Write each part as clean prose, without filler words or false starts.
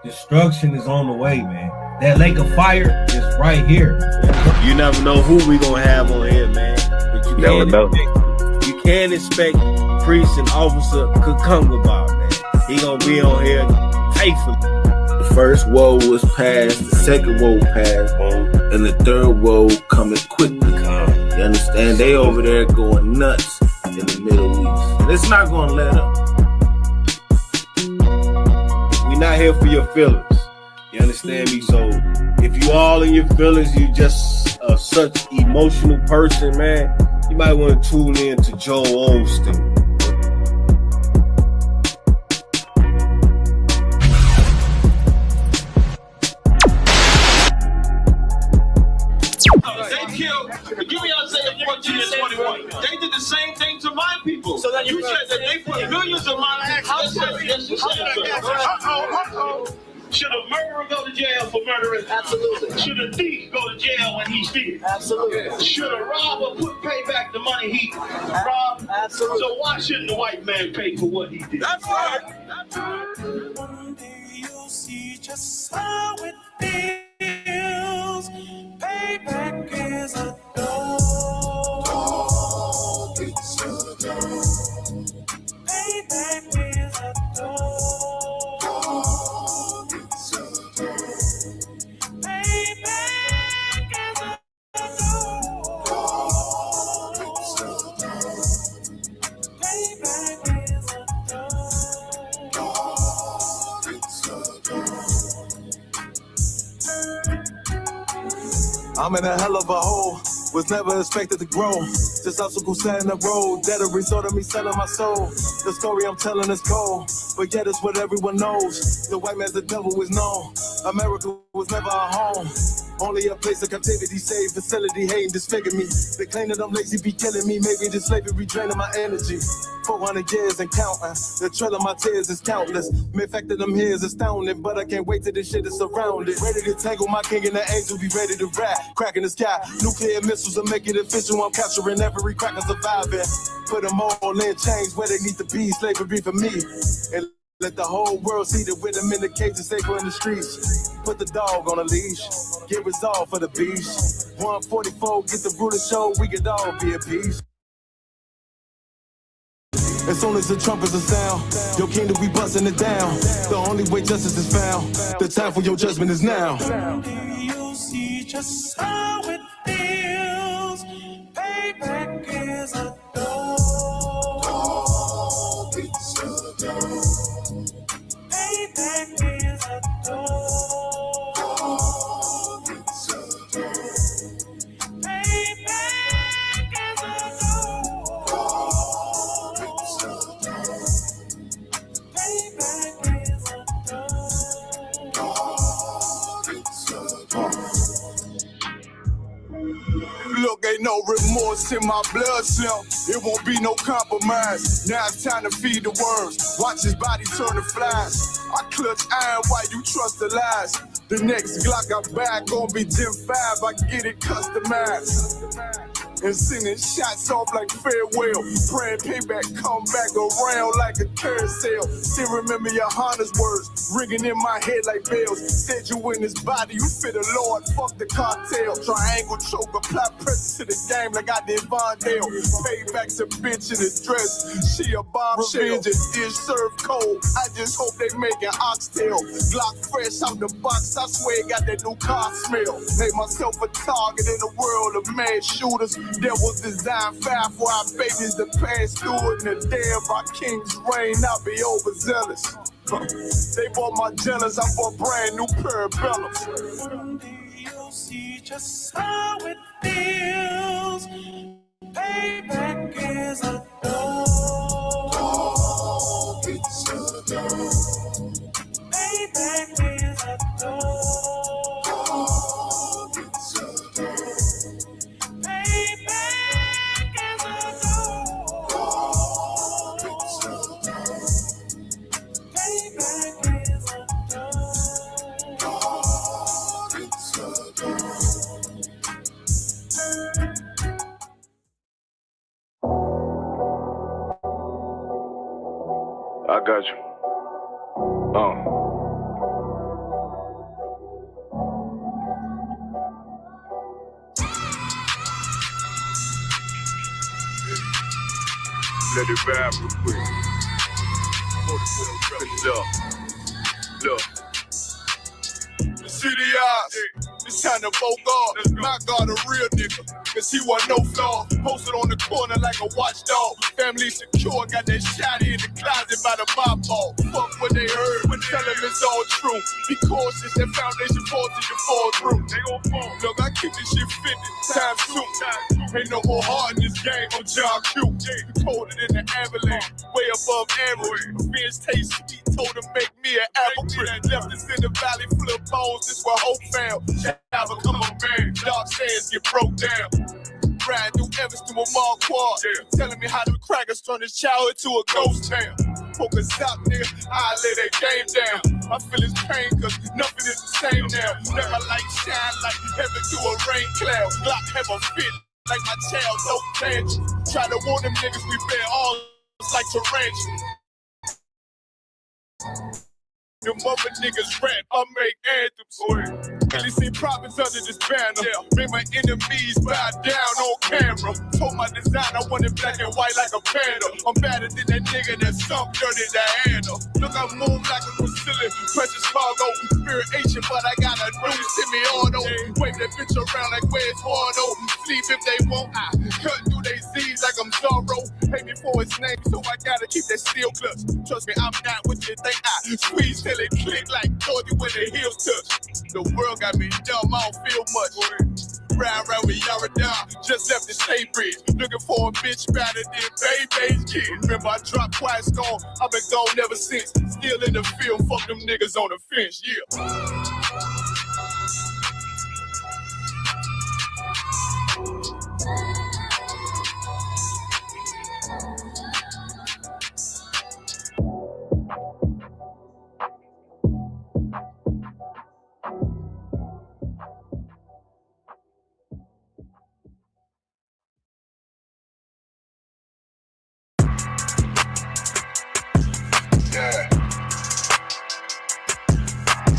Destruction is on the way, man. That lake of fire is right here. You never know who we gonna have on here, man. But you can't expect priest and officer Kukunga, man. He gonna be on here faithfully. The first woe was passed, the second woe passed, and the third woe coming quickly. You understand? They over there going nuts in the Middle East. And it's not gonna let up. We're not here for your feelings. You understand me? So if you all in your feelings, you just such emotional person, man, you might want to tune in to Joel Osteen. They killed, give me Isaiah 14 and 21. They did the same thing to my people. So then you said that they put millions of my actions. Should a murderer go to jail for murdering? Absolutely. Should a thief go to jail when he steals? Absolutely. Should a robber pay back the money he robbed? Absolutely. So why shouldn't the white man pay for what he did? That's right. That's right. One day you'll see just how it feels. Payback is a dog. It's a dog. Payback is a dog. I'm in a hell of a hole, was never expected to grow. Just obstacles set in the road, that a result of me selling my soul. The story I'm telling is cold, but yet it's what everyone knows. The white man's the devil is known. America was never a home, only a place of captivity, safe facility, hating, disfigure me. They claim that I'm lazy, be killing me. Maybe this slavery draining my energy. 400 years and counting, the trail of my tears is countless. The fact that I'm here is astounding, but I can't wait till this shit is surrounded. Ready to tangle my king and the angel, be ready to rap. Crack in the sky, nuclear missiles will make it official. I'm capturing every cracker surviving. Put them all in chains where they need to be, slavery for me. And let the whole world see that with them in the cage and safer in the streets. Put the dog on a leash, get resolved for the beast. 144, get the ruler show, we could all be at peace. As soon as the trumpets are sound, your kingdom we busting it down. The only way justice is found, the time for your judgment is now. You'll see just how it feels. Payback is a dog. It's a dog. Payback is a dog. It's a dog. Payback is a dog. Look, ain't no remorse in my blood cell. It won't be no compromise. Now it's time to feed the worms. Watch his body turn to flies. I clutch iron while you trust the lies. The next Glock I buy gon' be Gen 5. I get it customized. And sending shots off like farewell. Praying payback come back around like a carousel. Still remember your Honda's words ringing in my head like bells. Said you in his body, you fit the Lord, fuck the cartel. Triangle choke, apply pressure to the game like I did Vondale. Payback's a bitch in a dress, she a bombshell. Is served cold, I just hope they making oxtail. Glock fresh out the box, I swear it got that new car smell. Made myself a target in a world of mad shooters. There was design fire for our babies to pass through it. And the day of our king's reign, I'll be overzealous. They bought my jealous, I bought brand new parabellums. Someday you'll see just how it feels. Payback is a dog. It's a dog. Payback is a dog. It's a dog. I got you. Let it vibe real quick. Look. The city eyes, it's time to vote God. My God, a real nigga, cause he wasn't no flaw. Posted on the corner like a watchdog. Family secure, got that shotty in the closet by the mob ball. Fuck what they heard, but tell them it's all true. Be cautious, that foundation falls till you fall through. They gon' fall. Look, I keep this shit 50 times 2. Ain't no more heart in this game, I'm John Q. Colder than the avalanche, way above average. Fish taste sweet, told him make me an apple tree. Left us in the valley full of bones, this where hope found. Shall become a man, dark sands get broke down. Riding through Evans through a mall quad. Telling me how the crackers turn this childhood to a ghost town. Focus out, nigga, I lay that game down. I feel his pain, cause nothing is the same now. Never light shine like heaven through a rain cloud. Glock have a fit like my child, no bench. Try to warn them niggas we bear all like tarantula. The mother niggas rap, I make anthems. Really see profits under this banner. Made my enemies bow down on camera. Told my design I wanted black and white like a panda. I'm better than that nigga that sunk dirty Diana. Look, I move like a Brazilian, precious cargo. Spirit Asian, but I got a new semi-auto. Wave that bitch around like where's Wardo. Sleep if they won't, I cut through they Z's like I'm Zorro. Pay me for his name, so I gotta keep that steel clutch. Trust me, I'm not what you think. I squeeze till it click like Dorothy when the heels touch. The world got me dumb, I don't feel much. Round with Yara down, just left the state bridge. Looking for a bitch better than Baby's kid. Remember I dropped Quiet Storm, I've been gone ever since. Still in the field, fuck them niggas on the fence,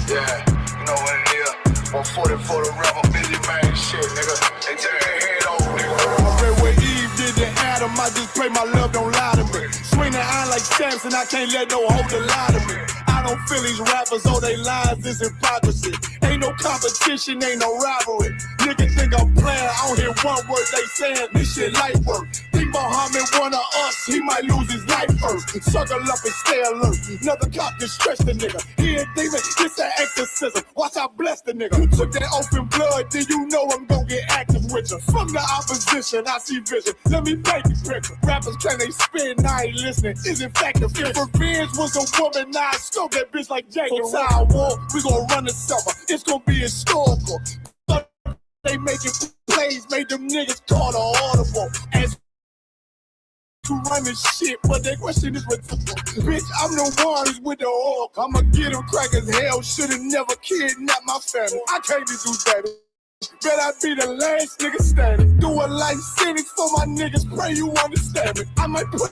Yeah, you know what it is. 140 for the rebel, busy man, shit, nigga. They take their head over, nigga. I read what Eve did to Adam, I just pray my love don't lie to me. Swing the iron like stamps and I can't let no hoe to lie to me. I don't feel these rappers, all they lies is hypocrisy. Ain't no competition, ain't no rivalry. Niggas think I'm playing, I don't hear one word they saying, this shit light work. Think Muhammad one of us, he might lose his life first. Circle up and stay alert, another cop can stretch the nigga. He ain't demon, this an exorcism, watch I bless the nigga. You took that oath in blood, then you know I'm gon' get active with you. From the opposition, I see vision, let me paint the picture. Rappers claim they spin, I ain't listening, is in fact the If revenge was a woman, now I scope that bitch like Jacob. For our war, we gon' run the summer, it's gon' be historical. They making plays, made them niggas call the audible. As to run this shit, but their question is rhetorical. Bitch, I'm the one who's with the orc. I'ma get them crackers, hell, should've never kidnapped my family. I can't do that. Bet I be the last nigga standing. Do a life sentence for my niggas, pray you understand me. I might put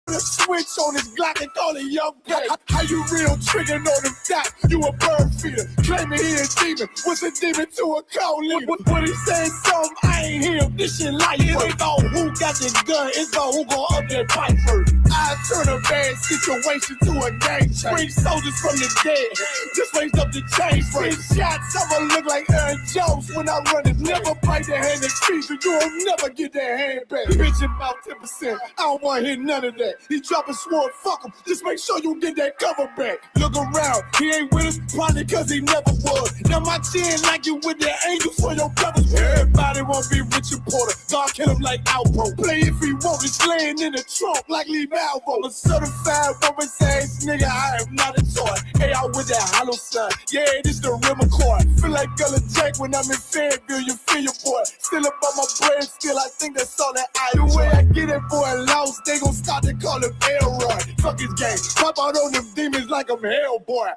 a switch on his Glock and call it young guy. How you real triggering on them dots? You a bird feeder, claiming he a demon. What's a demon to a cold leader? When he said something, I ain't hear him. This shit life. It ain't about who got the gun, it's about who gon' up that pipe first. I turn a bad situation to a game changer. Bring soldiers from the dead, just raised up the chain first. Shots, I'ma look like Aaron Jones when I run it. Never bite the hand that feeds you, you'll never get that hand back. Bitch about 10%, I don't wanna hear none of that. He dropping sword, fuck him. Just make sure you get that cover back. Look around, he ain't with us, probably cause he never was. Now my chin like you with the angels for your brothers. Everybody wanna be Richard Porter. God kill him like Alpo. Play if he want, it's laying in the trunk like Lee Malvo. A certified woman's ass nigga, I am not a toy. Hey, out with that hollow sign. Yeah, this the rim accord. Feel like Gullah Jack when I'm in Fayetteville, you feel your boy. Still up on my bread, still I think that's all that I do. The way I get it, boy, lost, they gon' start to call him Elroy. Fuck his game, pop out on them demons like I'm Hellboy.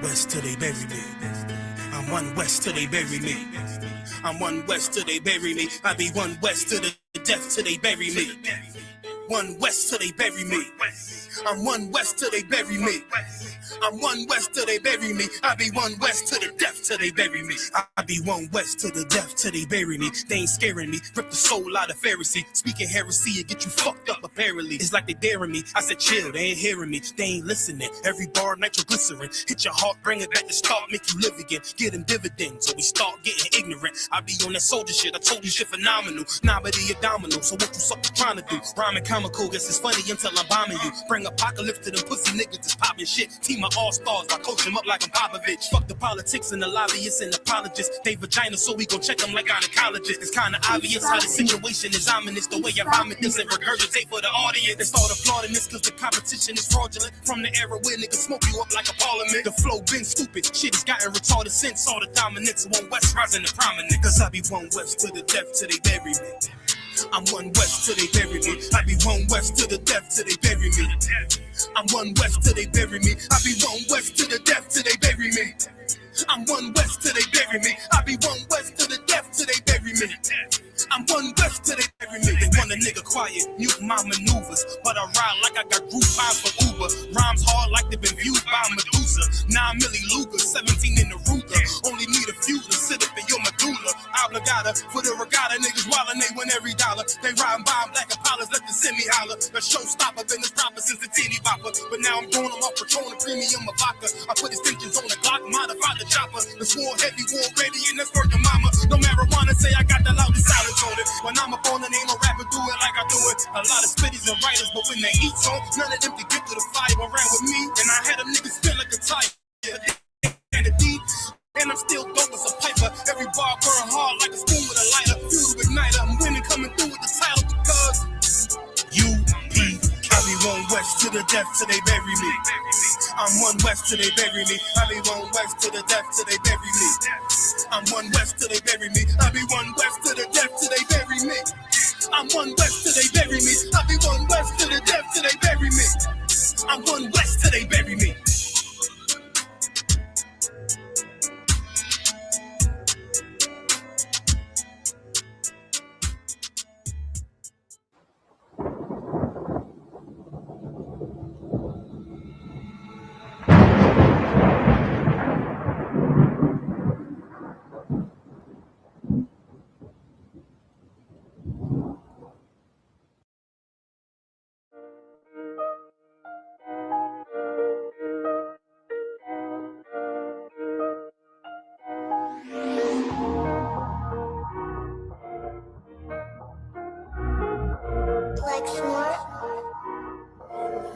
west till they bury me. I'm one west till they bury me. I'm one west till they bury me. I be one west to the death till they bury me. One west till they bury me. I'm one west till they bury me. I'm one west till they bury me. I be one west to the death till they bury me. I be one west to the death till they bury me. They ain't scaring me. Rip the soul out of Pharisee. Speaking heresy and get you fucked up apparently. It's like they daring me. I said chill, they ain't hearing me. They ain't listening. Every bar nitroglycerin. Hit your heart, bring it back to start, make you live again. Get them dividends, so we start getting ignorant. I be on that soldier shit. I told you shit phenomenal. Nominee a domino. So what you suckers trying to do? Rhyming comical, guess it's funny until I'm bombing you. Bring apocalypse to them pussy niggas that's popping shit. Team of all-stars, I coach them up like I'm Popovich. Fuck the politics and the lobbyists and apologists. They vagina, so we gon' check them like gynecologists. It's kinda obvious how the situation is ominous. The way I vomit this and regurgitate for the audience. They start applauding this cause the competition is fraudulent. From the era where niggas smoke you up like a parliament. The flow been stupid, shit has gotten retarded since all the dominance. One West rising to prominence. Cause I be one West to the death till they bury me. I'm one West till they bury me. I be one West to the death till they bury me. I'm one West till they bury me. I be one West to the death till they bury me. I'm one West till they bury me. I be one West to the death till they bury me. I'm one West till they bury me. They want a nigga quiet, mute my maneuvers, but I ride like I got group vibes for Uber. Rhymes hard like they've been viewed by Medusa. 9 milli Luger, 17 in the Ruger. Only need a few to sit up in your medulla. Obligata for the regatta, niggas wildin', they win every dollar. They riding by black Impalas, let the semi holler. The showstopper been this proper since the teeny bopper, but now I'm doing them off Patron and premium of vodka. I put extensions on the Glock, modify the chopper. The swore heavy, war ready, and that's for the mama. No marijuana, say I got the loudest silence on it. When I'm up on it, ain't no rapper do it like I do it. A lot of spitties and writers, but when they eat on, none of them can get to the fire around with me. And I had them niggas spin like a tiger. And a deep. And I'm still dope as a piper. Every bar burn hard like a spoon with a lighter. Fuel igniter. I'm winning, coming through with the title because UP. I be one West to the death till they bury me. I'm one West till they bury me. I be one West to the death till they bury me. I'm one West till they bury me. I be one West to the death till they bury me. I'm one West till they bury me. I be one West to the death till they bury me. I'm one West till they bury me.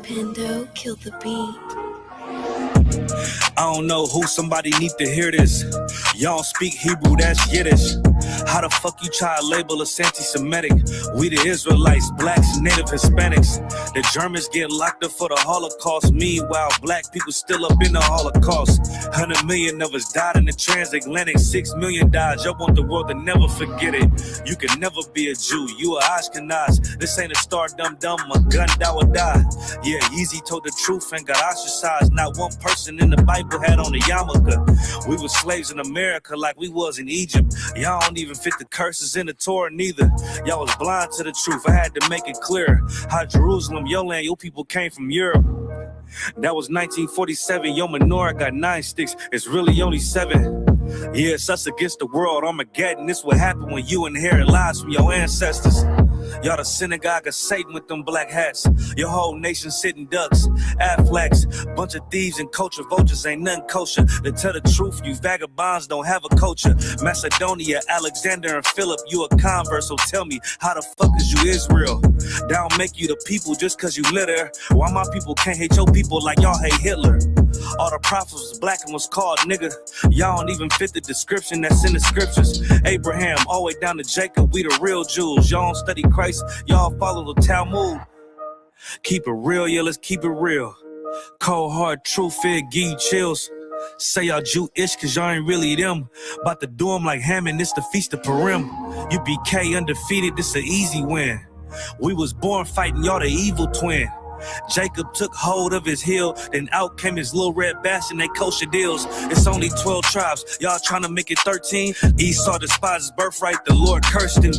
Pando killed the beat. I don't know who, somebody need to hear this. Y'all speak Hebrew, that's Yiddish. How the fuck you try to label us anti-Semitic? We the Israelites, blacks, native Hispanics. The Germans get locked up for the Holocaust. Meanwhile, black people still up in the Holocaust. 100 million of us died in the transatlantic. 6 million died. Y'all want the world to never forget it. You can never be a Jew. You a Ashkenaz. This ain't a star dum-dum. A gun that would die. Yeah, Yeezy told the truth and got ostracized. Not one person in the Bible had on a yarmulke. We were slaves in America like we was in Egypt. Y'all don't even fit the curses in the Torah neither. Y'all was blind to the truth. I had to make it clear how Jerusalem, your land, your people came from Europe. That was 1947. Your menorah got 9 sticks. It's really only 7. Yeah, it's us against the world. Armageddon. This what happened when you inherit lies from your ancestors. Y'all the synagogue of Satan with them black hats. Your whole nation sitting ducks, Aflacs. Bunch of thieves and culture vultures, ain't nothing kosher. To tell the truth, you vagabonds don't have a culture. Macedonia, Alexander and Philip, you a convert, so tell me, how the fuck is you Israel? That don't make you the people just cause you live there. Why my people can't hate your people like y'all hate Hitler? All the prophets was black and was called nigga. Y'all don't even fit the description that's in the scriptures. Abraham, all the way down to Jacob, we the real Jews. Y'all don't study Christ, y'all follow the Talmud. Keep it real, yeah, let's keep it real. Cold hard truth, it give you chills. Say y'all Jewish cause y'all ain't really them. About to do them like Hammond, it's the Feast of Purim. You BK undefeated, this an easy win. We was born fighting, y'all the evil twin. Jacob took hold of his heel, then out came his little red bass and they kosher deals. It's only 12 tribes, y'all trying to make it 13. Esau despised his birthright, the Lord cursed him.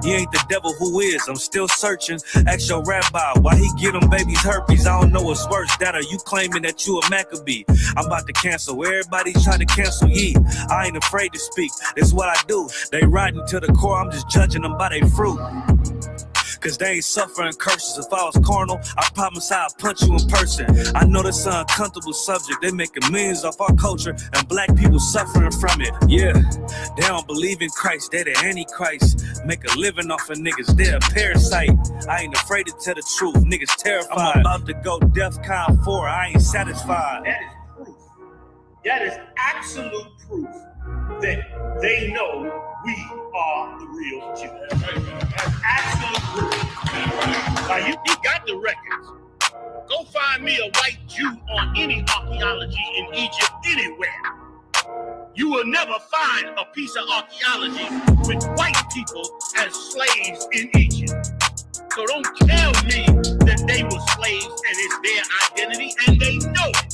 You ain't the devil, who is? I'm still searching. Ask your rabbi why he get them babies herpes. I don't know what's worse, that or you claiming that you a Maccabee. I'm about to cancel, everybody try to cancel ye. I ain't afraid to speak, that's what I do. They riding to the core, I'm just judging them by their fruit. Cause they ain't suffering curses. If I was carnal, I promise I'd punch you in person. I know that's an uncomfortable subject. They making millions off our culture and black people suffering from it. Yeah, they don't believe in Christ. They the Antichrist. Make a living off of niggas. They're a parasite. I ain't afraid to tell the truth. Niggas terrified. I'm about to go DEFCON 4. I ain't satisfied. That is proof. That is absolute proof that they know we are the real Jews. That's absolute proof. Now, you got the records. Go find me a white Jew on any archaeology in Egypt anywhere. You will never find a piece of archaeology with white people as slaves in Egypt. So don't tell me that they were slaves and it's their identity, and they know it.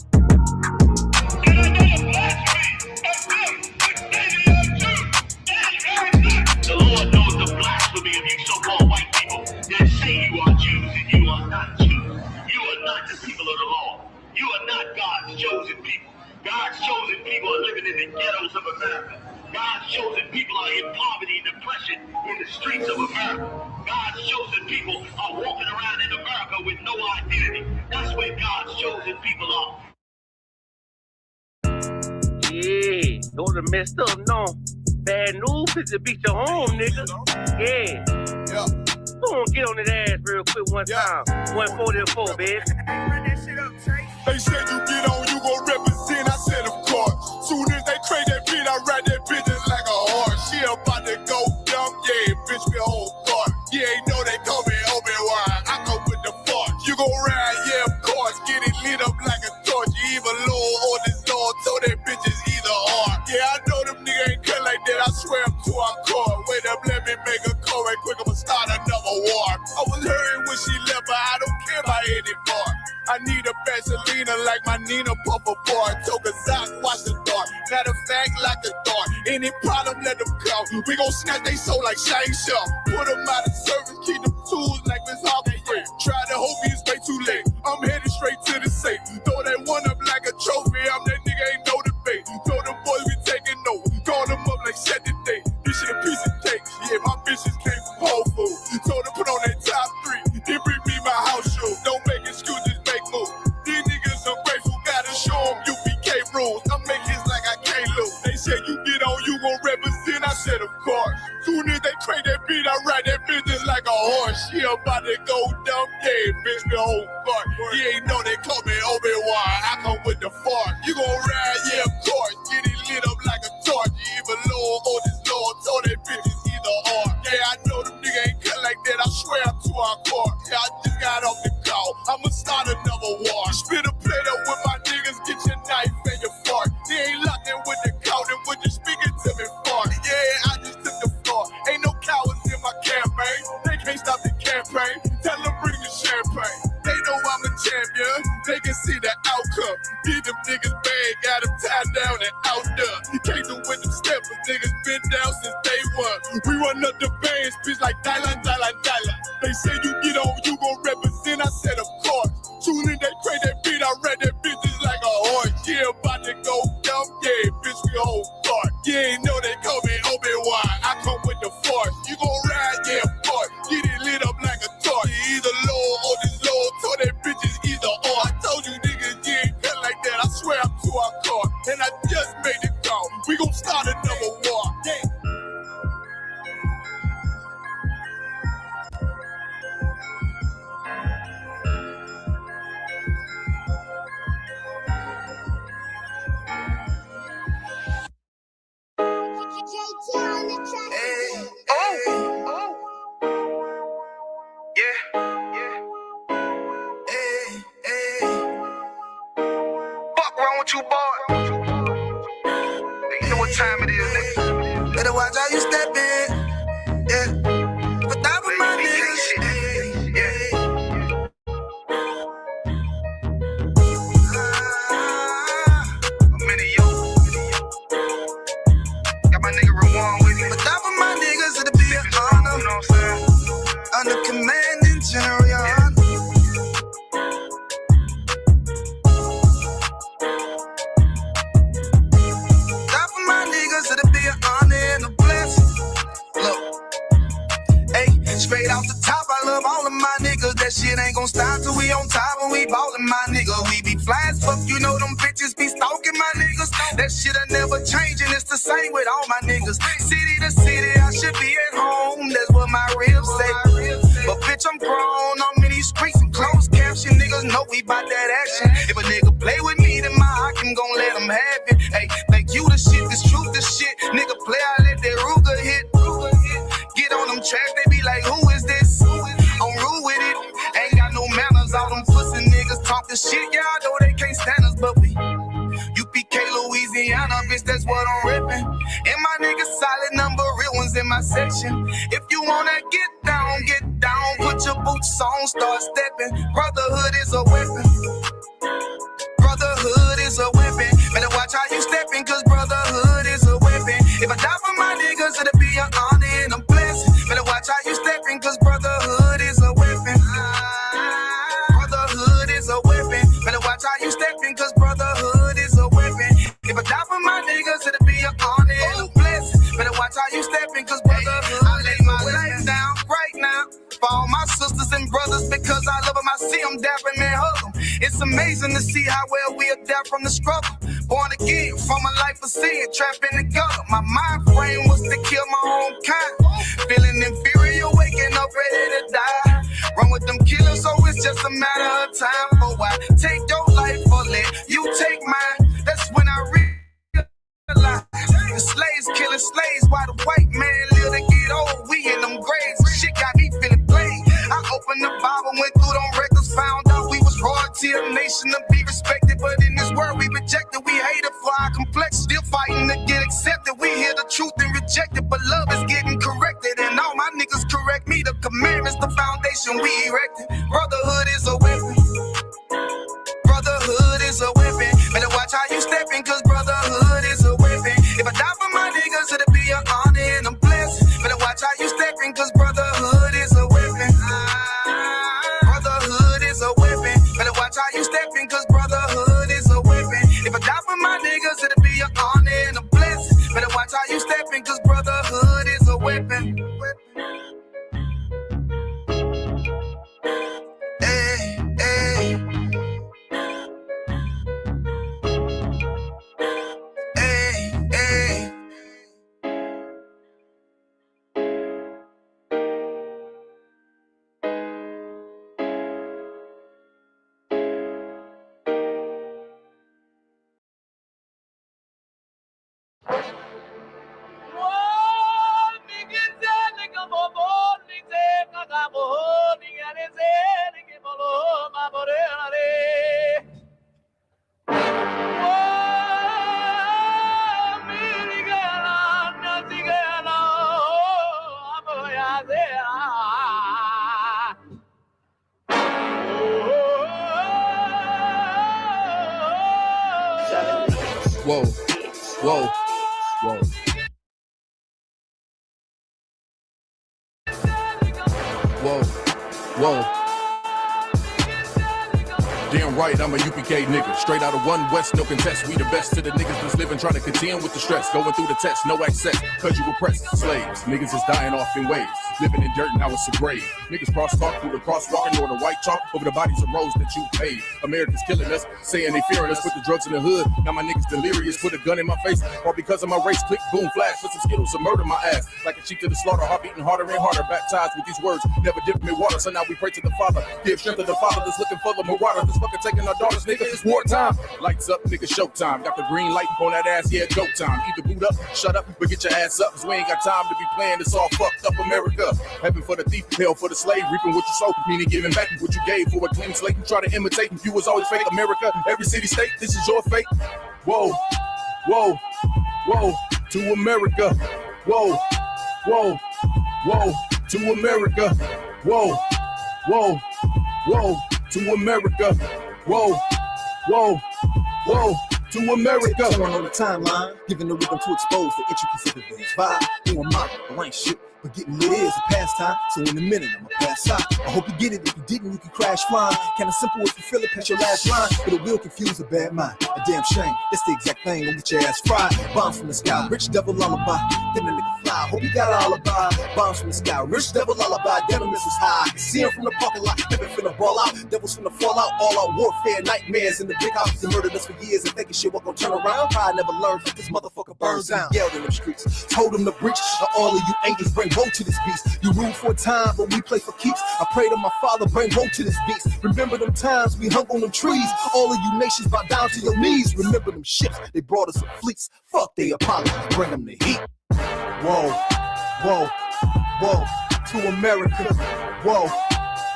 The Lord knows the blasphemy of you so-called white people that say you are Jews and you are not Jews. You are not the people of the law. You are not God's chosen people. God's chosen people are living in the ghettos of America. God's chosen people are in poverty and depression in the streets of America. God's chosen people are walking around in America with no identity. That's where God's chosen people are. Yeah, those are messed up, no. Bad news is to beat your home, nigga. Yeah. Go on, get on his ass real quick one time. 144, bitch. Run that shit up, Trey. They said you get on, you gon' represent. I said, of course. Soon as they trade that beat, I ride that bitch just like a horse. She about to go dumb, yeah, bitch, me whole car. Yeah, ain't know they call me Obi-Wan. I go with the force. You gon' ride, yeah, of course. Get it lit up like a torch. You either low or this Lord, so that bitch is either or. Yeah, I know them niggas ain't cut like that. I swear I'm to our core. Wait up, let me make a call right quick. I'ma start another war. I was hurting when she left, but I don't care about anymore. I need a Vaseline like my Nina Puffer bar. Took a sock, watch the dark. Matter of fact, like a dart. Any problem, let them come. We gon' snatch they soul like Shang Tsung. Put them out of service, keep them tools like Miss Harvey. Try to hope it's way too late. I'm headed straight to the safe. Throw that one up like a trophy. I'm that nigga, ain't no debate. Told them boys we taking over. Call them up like set the date. This shit a piece of cake. Yeah, my bitches came from Whole Foods. Told them put on that top 3. Then bring me my house shoes. Don't make excuses, make moves. These niggas ungrateful, gotta show them UPK rules. I'm making hits like I can't lose. They said you get on, you gon' represent. I said of course. Soon as they trade that beat, I ride that bitch just like a horse. She about to go dumb, yeah, bitch, me whole car. You ain't know they call me Obi-Wan. I come with the force. You gon' ride, yeah, of course. Get it lit up like a torch. You either Lord or this Lord, so that bitch is either or. Yeah, I know them niggas ain't cut like that. I swear I'm to our core. Yeah, I just got off the call. I'ma start another war. Spit a plate up with my niggas, get your knife and your fork. They ain't locked in with the count and when you speaking to me fart. Yeah, I just took the floor. Ain't no cowards in my campaign. They can't stop the campaign. Tell them bring the champagne. They know I'm a champion. They can see the outcome. Get them niggas bad, got them tied down and outdone. You can't do with them steppers. Niggas been down since day one. We run up the bands, bitch like Dylan. They say you get on, you gon' represent. I said of course. Soon as they trade that beat, I read that bitch just like a horse. Yeah, about to go dumb, yeah, bitch, we whole part. Yeah, ain't know they call me Obi-Wan. I come with the force. You gon' ride, yeah, of course. Get it lit up like a torch. You either low or this low, so that bitch is either or. I told you niggas, you ain't cut like that. I swear I'm to our car. And I just made it call. We gon' start another war. Yeah. You boy. You know what time it is, nigga. Better watch how you step in. Yeah. But that was my niggas. Yeah. ballin', my nigga. We be fly as fuck, you know them bitches be stalking my niggas. That shit'll never change, and it's the same with all my niggas. City to city, I should be at home. That's what my ribs say. But bitch, I'm grown. I'm in these streets and closed caption. Niggas know we bout that action. If a nigga play with me, then my Hakim gon' let him have it. Hey, like you the shit, this truth the shit. Nigga play, I let that Ruger hit. Get on them tracks, they be like, who is this? I'm rude with it. Ain't got no manners. All them pussy niggas talking shit. Y'all know they can't stand us, but we UPK, Louisiana, bitch, that's what I'm ripping. And my niggas solid number, real ones in my section. If you wanna get down, put your boots on, start stepping. Brotherhood is a weapon. Brotherhood is a weapon. Better watch how you stepping, cause brotherhood is a weapon. If I die for my niggas, it'll be an honor and a blessing. Better watch how you stepping, cause brotherhood is a weapon. Brotherhood is a weapon. Better watch how you stepping, cause brotherhood is a weapon. If I die for my niggas, it'll be an honor and a blessing. Better watch how you stepping, cause brotherhood I lay my life down right now for all my sisters and brothers, because I love them. I see them dapping and hug them. It's amazing to see how well we adapt from the struggle. Born again from a life of sin, trapped in the gutter. My mind frame was to kill my own kind. Feeling inferior, waking up ready to die. Run with them killers, so it's just a matter of time. For why take your life or let you take mine? That's when I realize the slaves killing slaves while the white man live to get old. We in them graves, shit got me feeling played. I opened the Bible, went through them records, found out we was royalty, a nation to be respected. But in this world we rejected, we hated for our complex. Still fighting to get accepted. We hear the truth and reject it, but love is getting corrected. And all my niggas correct me. The commandments, the foundation we erected. Brotherhood is a weapon. Brotherhood is a weapon. Better watch how you stepping, cause brotherhood is a weapon. If I die for my niggas, it'll be an honor and a blessing. Better watch how you stepping, cause brotherhood is a weapon. Brotherhood is a weapon. Better watch how you stepping, cause brotherhood is a weapon. If I die for my niggas, it'll be an honor and a blessing. Better watch how you stepping, cause brotherhood is a weapon. Hey, hey. Hey, hey. Whoa, whoa, whoa. Whoa, whoa. Damn right, I'm a UPK nigga. Straight out of One West, no contest. We the best to the niggas that's living, trying to contend with the stress. Going through the test, no access, cause you oppressed slaves. Niggas is dying off in waves. Living in dirt, now it's a grave. Niggas cross-talk through the crosswalk or the white chalk over the bodies of roads that you paid. Americans killing us, saying they fearing us. Put the drugs in the hood, now my niggas delirious. Put a gun in my face, or because of my race. Click, boom, flash, put some Skittles to murder my ass. Like a sheep to the slaughter, heart beating harder and harder. Baptized with these words, never dip me water. So now we pray to the Father. Give strength to the Father that's looking for the marauder. That's fucking taking our daughters, nigga. It's wartime. Lights up, nigga, showtime. Got the green light on that ass, yeah, go time. Either boot up, shut up, but get your ass up. Cause we ain't got time to be playing this all fucked up America. Heaven for the thief, hell for the slave. Reaping what you sow, meaning giving back what you gave for a clean slate. You try to imitate, you was always fake. America, every city, state, this is your fate. Whoa, whoa, whoa, to America. Whoa, whoa, whoa, to America. Whoa, whoa, whoa, to America. Whoa, whoa, whoa, to America. Turn on the timeline, giving the rhythm to expose the intricacies of this vibe. Doing mine, I ain't shit, but getting lit is a pastime. So in a minute, I'ma pass out. I hope you get it. If you didn't, you can crash flying. Kinda simple if you feel it, past your last line. But it will confuse a bad mind. A damn shame. That's the exact thing. Don't get your ass fried. Bomb from the sky, rich devil lullaby. Then the nigga fly. fly. Hope you got an alibi. Bombs from the sky, rich devil lullaby. Damn, the missiles high. I can see him from the parking lot. Never finna ball out. Devils finna fall out. All out warfare, nightmares in the big houses. They murdered us for years and thinking shit was gonna turn around. Pride never learned. This motherfucker burns down. Yelled in them streets. Told them to breach. All of you angels bring woe to this beast. You rule for a time, but we play for keeps. I pray to my father, bring woe to this beast. Remember them times we hung on them trees. All of you nations bow down to your knees. Remember them ships. They brought us some fleets. Fuck they Apollo. Bring them the heat. Whoa, whoa, whoa. To America. Whoa,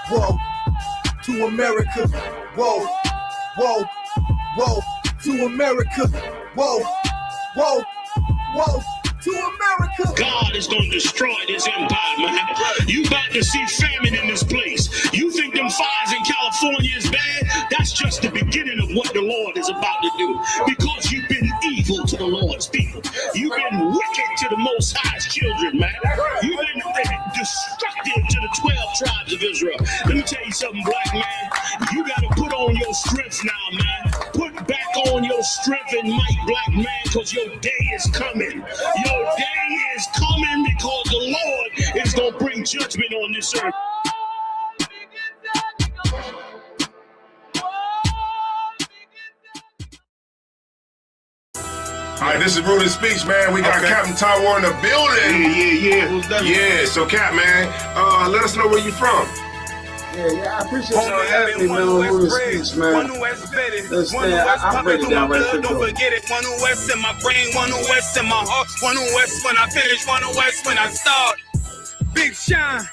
whoa. To America. Whoa, whoa, whoa. To America. Whoa, whoa, whoa. To America. God is going to destroy this empire, man. You about to see famine in this place. You think them fires in California is bad? That's just the beginning of what the Lord is about to do. Because you've been evil to the Lord's people. You've been wicked to the Most High's children, man. You've been destructive to the 12 tribes of Israel. Let me tell you something, black man. You got to put on your strength now, man. Put back on your strength and might, black man, because your day is coming. Your day is coming because the Lord is going to bring judgment on this earth. All right, this is Rudy Speech, man. We got Captain Tower in the building. Yeah. So, Cap, man, let us know where you from. Yeah, I appreciate y'all having me, man, on Rudy Speech, man. I break it down right quick. Don't forget it. One West in my brain, one West in my heart, one West when I finish, one West when I start. Big shine.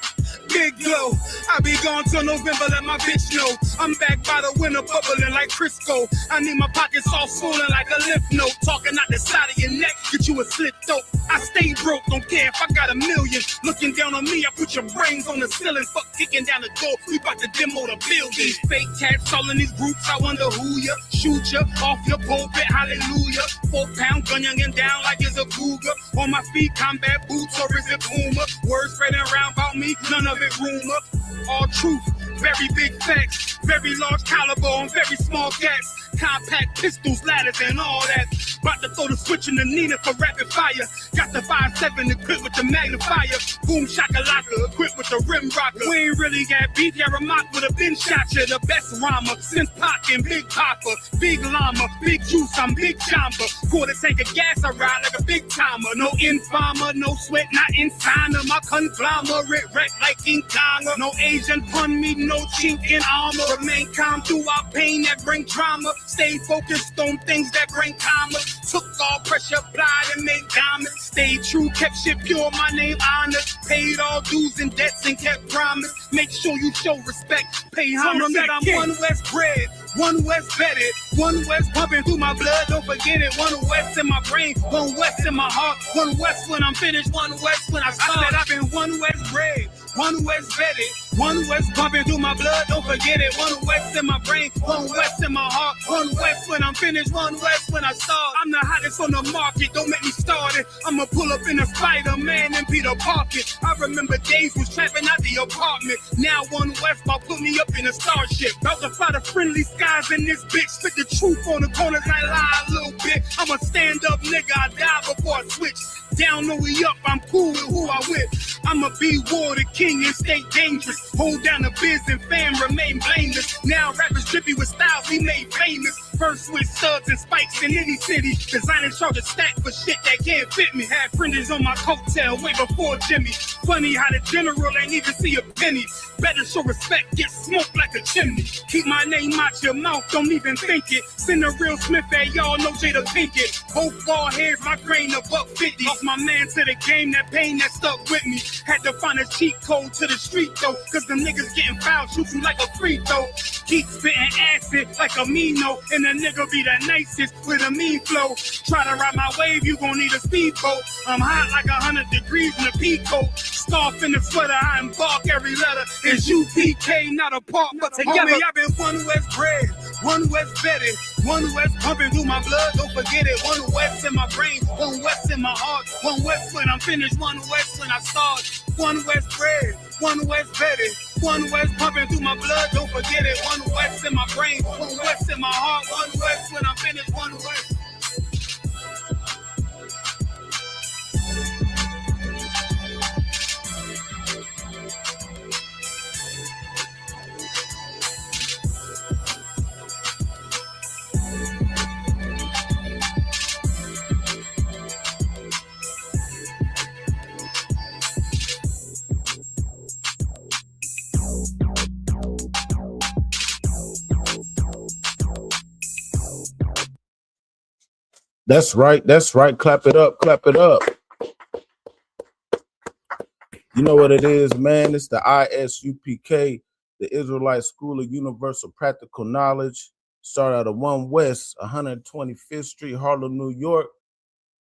Big glow. I be gone till November, let my bitch know. I'm back by the winter, bubbling like Crisco. I need my pockets all swollen like a lymph node. Talking out the side of your neck, get you a slit throat. I stay broke, don't care if I got $1 million. Looking down on me, I put your brains on the ceiling. Fuck kicking down the door, we bout to demo the building. Fake cats all in these groups, I wonder who ya. Shoot ya off your pulpit, hallelujah. 4-pound gun youngin' down like it's a cougar. On my feet, combat boots, or is it Puma? Words spreading around about me, none of it rumor. All truth, very big facts. Very large caliber on very small gaps. Compact pistols, ladders, and all that. About to throw the switch in the Nina for rapid fire. Got the 5.7 equipped with the magnifier. Boom shakalaka equipped with the rim rocker. We ain't really got beat, yeah, Ramak would have been shot you. The best rhymer since Pac and Big Papa. Big llama, big juice, I'm Big Jamba. Quarter tank of gas, I ride like a big timer. No informer, no sweat, not inside of my conglomerate. Wreck like King Kong. No Asian pun me, no chink in armor. Remain calm through our pain that bring drama. Stay focused on things that bring karma. Took all pressure, applied and made diamonds. Stayed true, kept shit pure, my name honored. Paid all dues and debts and kept promise. Make sure you show respect. Pay homage, I'm One West bread, One West bedded, One West pumping through my blood, don't forget it. One West in my brain, One West in my heart. One West when I'm finished, One West when I start. I said I've been One West bread, One West bedded, One West pumping through my blood, don't forget it. One West in my brain, One West in my heart. One West when I'm finished, One West when I start. I'm the hottest on the market, don't make me start it. I'ma pull up in a Spider-Man and Peter Parker. I remember days was trapping out the apartment. Now One West about put me up in a starship. About to fly the friendly skies in this bitch. Spit the truth on the corners, I lie a little bit. I'm a stand-up nigga, I die before I switch. Down or we up, I'm cool with who I with. I'ma be war the king and stay dangerous. Hold down the biz and fam, remain blameless. Now rappers drippy with styles we made famous. First with studs and spikes in any city. Designing charge a stack for shit that can't fit me. Had fringes on my coattail way before Jimmy. Funny how the general ain't even see a penny. Better show respect, get smoked like a chimney. Keep my name out your mouth, don't even think it. Send a real Smith at y'all, no Jada Pinkett. Both ball heads, my grain $150. Off my man to the game, that pain that stuck with me. Had to find a cheat code to the street though, cause the niggas getting fouled, shoot you like a free throw. Keep spitting acid like Amino, and the nigga be the nicest with a mean flow. Try to ride my wave, you gon' need a speedboat. I'm hot like 100 degrees in a peacoat. Scarf in the sweater, I embark every letter. It's UPK, not a part, but together. Homie, I've been One West bread, One West bedded, One West pumping through my blood, don't forget it. One West in my brain, One West in my heart. One West when I'm finished, One West when I start. One West bread, One West bedded, One West pumping through my blood, don't forget it. One West in my brain, One West in my heart. One West when I'm finished, One West. That's right. That's right. Clap it up. Clap it up. You know what it is, man? It's the ISUPK, the Israelite School of Universal Practical Knowledge. Start out of 1 West, 125th Street, Harlem, New York.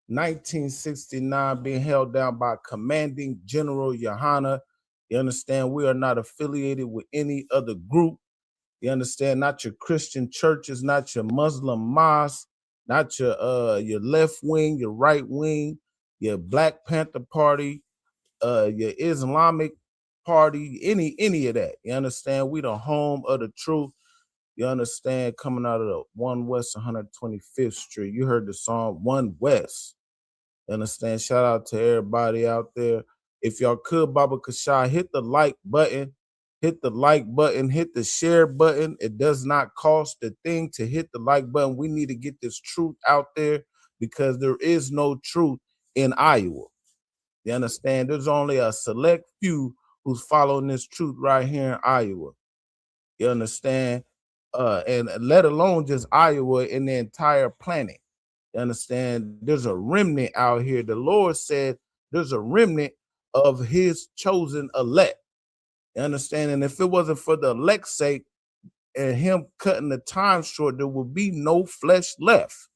1969, being held down by Commanding General Yohana. You understand? We are not affiliated with any other group. You understand? Not your Christian churches, not your Muslim mosques, not your left wing, your right wing, your Black Panther Party, your Islamic Party, any of that. You understand? We the home of the truth. You understand? Coming out of the 1 West 125th Street. You heard the song 1 West. You understand? Shout out to everybody out there. If y'all could, Baba Kashai, hit the like button. Hit the like button, hit the share button. It does not cost a thing to hit the like button. We need to get this truth out there because there is no truth in Iowa. You understand? There's only a select few who's following this truth right here in Iowa. You understand? And let alone just Iowa and the entire planet. You understand? There's a remnant out here. The Lord said there's a remnant of his chosen elect. You understand? And if it wasn't for the elect's sake and him cutting the time short, there would be no flesh left.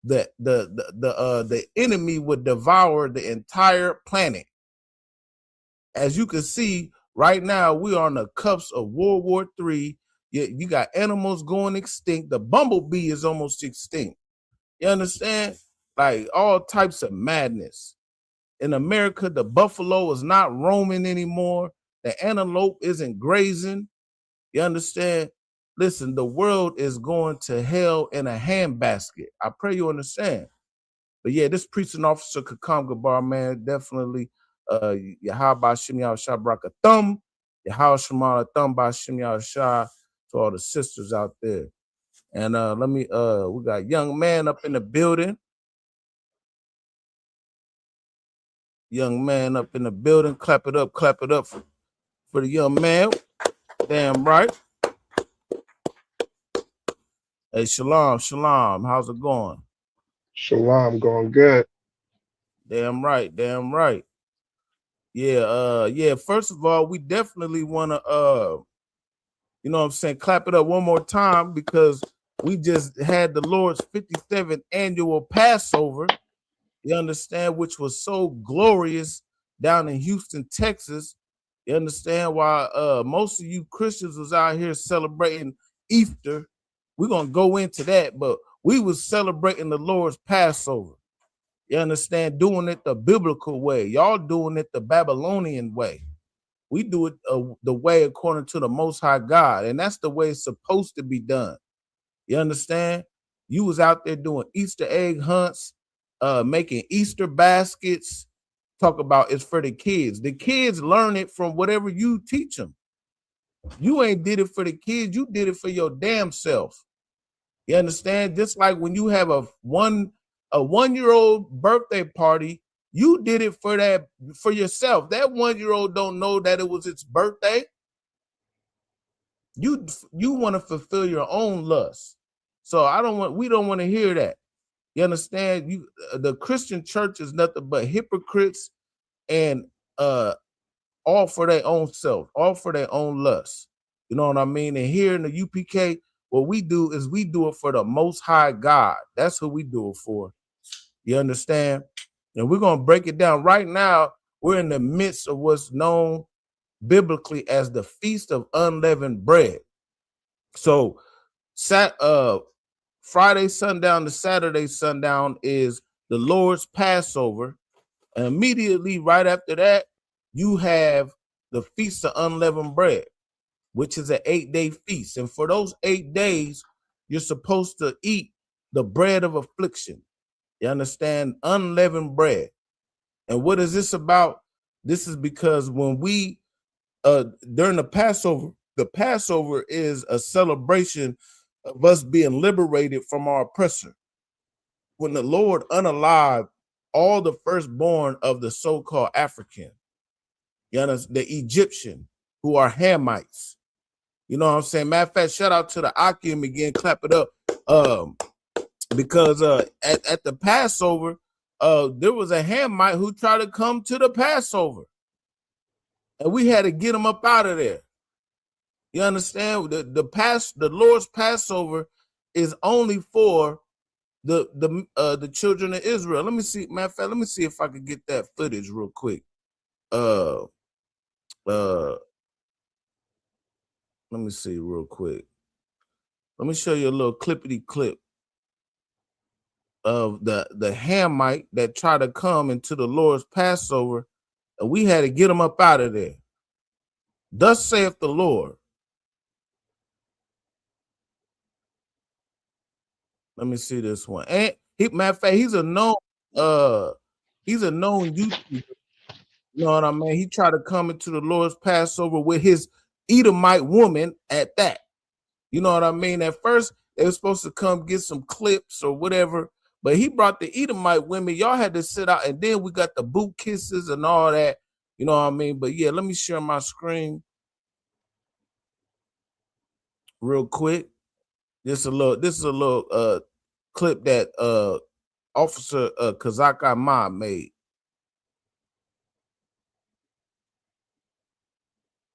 The enemy would devour the entire planet. As you can see, right now, we are on the cuffs of World War III. You got animals going extinct. The bumblebee is almost extinct. You understand? Like all types of madness. In America, the buffalo is not roaming anymore. The antelope isn't grazing. You understand? Listen, the world is going to hell in a handbasket. I pray you understand. But yeah, this preaching officer Kakam Gabar, man, definitely Yahaba Shem Yahshua Braka Thumb, Yahweh Shemala Thumb by Shem Yahshua to all the sisters out there. And we got young man up in the building. Young man up in the building. Clap it up for the young man. Damn right. Hey, shalom. How's it going? Shalom, going good. Damn right. Yeah, first of all, we definitely want to you know what I'm saying, clap it up one more time because we just had the Lord's 57th annual Passover. You understand, which was so glorious down in Houston, Texas. You understand why most of you Christians was out here celebrating Easter. We're gonna go into that, but we was celebrating the Lord's Passover. You understand, doing it the biblical way. Y'all doing it the Babylonian way. We do it the way according to the Most High God, and that's the way it's supposed to be done. You understand? You was out there doing Easter egg hunts, making Easter baskets. Talk about it's for the kids. The kids learn it from whatever you teach them. You ain't did it for the kids. You did it for your damn self. You understand? Just like when you have a 1-year-old birthday party, you did it for yourself. That 1-year-old don't know that it was its birthday. You want to fulfill your own lust. So we don't want to hear that. You understand? The Christian church is nothing but hypocrites and all for their own self, all for their own lust. You know what I mean? And here in the UPK, what we do is we do it for the Most High God. That's who we do it for. You understand? And we're going to break it down. Right now, we're in the midst of what's known biblically as the Feast of Unleavened Bread. So Friday sundown to Saturday sundown is the Lord's Passover. And immediately right after that, you have the Feast of Unleavened Bread, which is an 8-day feast. And for those 8 days, you're supposed to eat the bread of affliction. You understand? Unleavened bread. And what is this about? This is because when we, during the Passover is a celebration of us being liberated from our oppressor. When the Lord unalived all the firstborn of the so-called African, you understand, the Egyptian, who are Hamites. You know what I'm saying? Matter of fact, shout out to the Akim again, clap it up. because at the Passover, there was a Hamite who tried to come to the Passover, and we had to get him up out of there. You understand? The Lord's Passover is only for the children of Israel. Let me see, matter of fact, let me see if I can get that footage real quick. Let me see real quick. Let me show you a little clippity clip of the Hamite that tried to come into the Lord's Passover, and we had to get him up out of there. Thus saith the Lord. Let me see this one. And matter of fact, he's a known YouTuber. You know what I mean? He tried to come into the Lord's Passover with his Edomite woman at that. You know what I mean? At first, they were supposed to come get some clips or whatever, but he brought the Edomite women. Y'all had to sit out, and then we got the boot kisses and all that. You know what I mean? But yeah, let me share my screen real quick. This is a little clip that Officer Kazak Ahmad made.